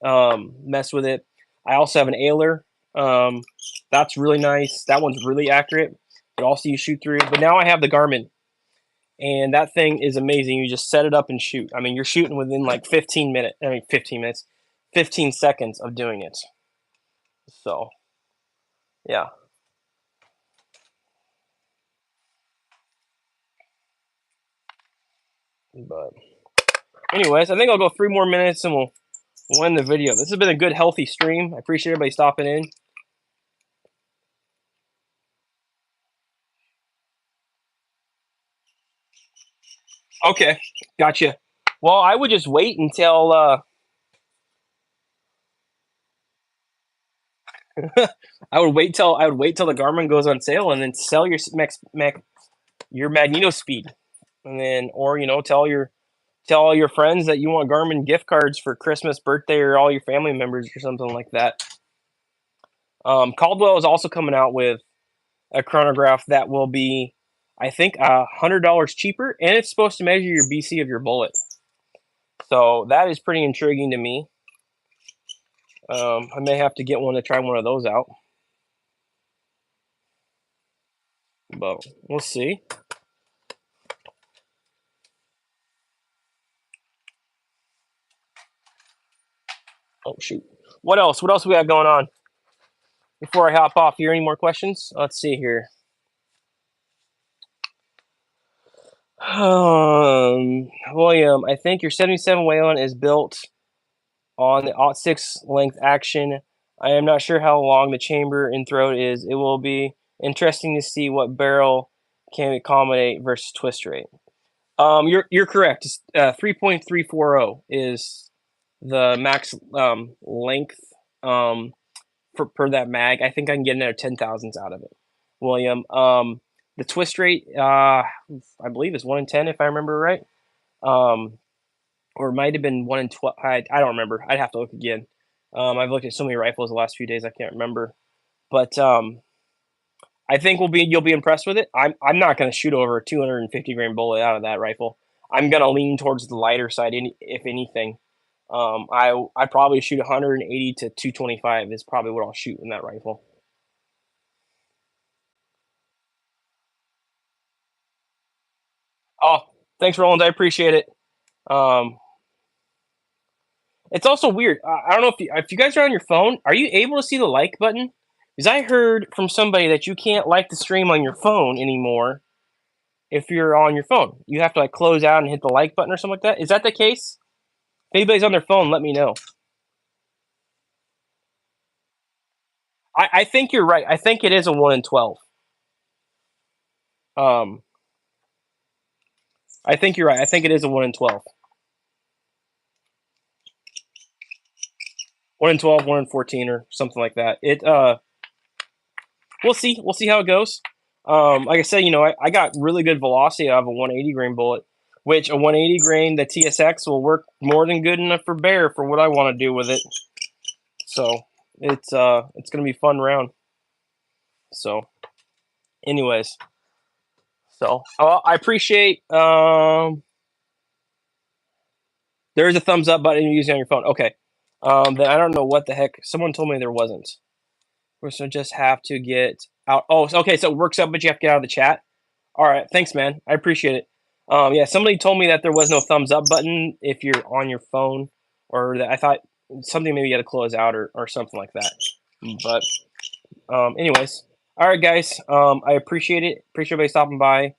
mess with it. I also have an Ailer. That's really nice. That one's really accurate, but also you shoot through. But now I have the Garmin, and that thing is amazing. You just set it up and shoot. I mean, you're shooting within like 15 minutes. I mean, 15 minutes, 15 seconds of doing it. So, yeah. But anyways, I think I'll go 3 more minutes and we'll end the video. This has been a good, healthy stream. I appreciate everybody stopping in. Okay, gotcha. Well, I would just wait until I would wait till the Garmin goes on sale, and then sell your Magneto Speed, and then, or tell all your friends that you want Garmin gift cards for Christmas, birthday, or all your family members or something like that. Caldwell is also coming out with a chronograph that will be, I think, $100 cheaper, and it's supposed to measure your BC of your bullet. So that is pretty intriguing to me. I may have to get one to try one of those out, but we'll see. Oh shoot! What else? What else we got going on? Before I hop off, here, any more questions? Let's see here. William, I think your 77 Whalen is built on the .6 length action. I am not sure how long the chamber and throat is. It will be interesting to see what barrel can accommodate versus twist rate. You're correct. 3.340 is the max length per that mag. I think I can get another 10,000s out of it, William. The twist rate, I believe, is 1 in 10 if I remember right. Or it might have been 1 in 12. I don't remember. I'd have to look again. I've looked at so many rifles the last few days, I can't remember. But I think you'll be impressed with it. I'm not going to shoot over a 250 grain bullet out of that rifle. I'm going to lean towards the lighter side, if anything. I probably shoot 180 to 225 is probably what I'll shoot in that rifle. Oh, thanks, Roland. I appreciate it. It's also weird. I don't know if you guys are on your phone. Are you able to see the like button? Because I heard from somebody that you can't like the stream on your phone anymore. If you're on your phone, you have to like close out and hit the like button or something like that. Is that the case? If anybody's on their phone, let me know. I think you're right. I think it is a 1 in 12. Um, I think you're right. I think it is a 1 in 12. 1 in 12, 1 in 14, or something like that. We'll see. We'll see how it goes. Like I said, I got really good velocity out of a 180 grain bullet, which a 180 grain, the TSX will work more than good enough for bear for what I want to do with it. So it's gonna be a fun round. So, anyways, I appreciate. There's a thumbs up button you're using on your phone. Okay. Then I don't know what the heck. Someone told me there wasn't. We're gonna just have to get out. Oh, okay. So it works out, but you have to get out of the chat. All right. Thanks, man. I appreciate it. Yeah. Somebody told me that there was no thumbs up button if you're on your phone, or that I thought something maybe you had to close out or something like that. But anyways, all right, guys. I appreciate it. Appreciate everybody stopping by.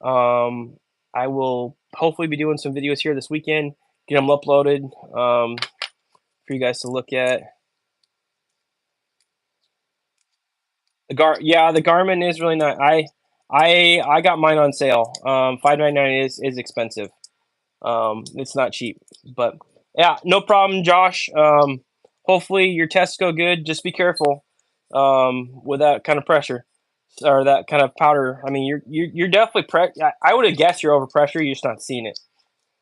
I will hopefully be doing some videos here this weekend. Get them uploaded for you guys to look at. Yeah, the Garmin is really nice. I got mine on sale. $599 is expensive. It's not cheap, but yeah, no problem, Josh. Hopefully your tests go good. Just be careful with that kind of pressure or that kind of powder. I mean, you're definitely I would have guessed you're over pressure. You're just not seeing it,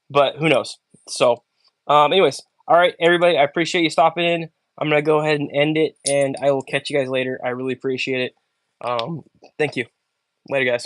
but who knows? So, anyways, all right, everybody. I appreciate you stopping in. I'm gonna go ahead and end it, and I will catch you guys later. I really appreciate it. Thank you. Later, guys.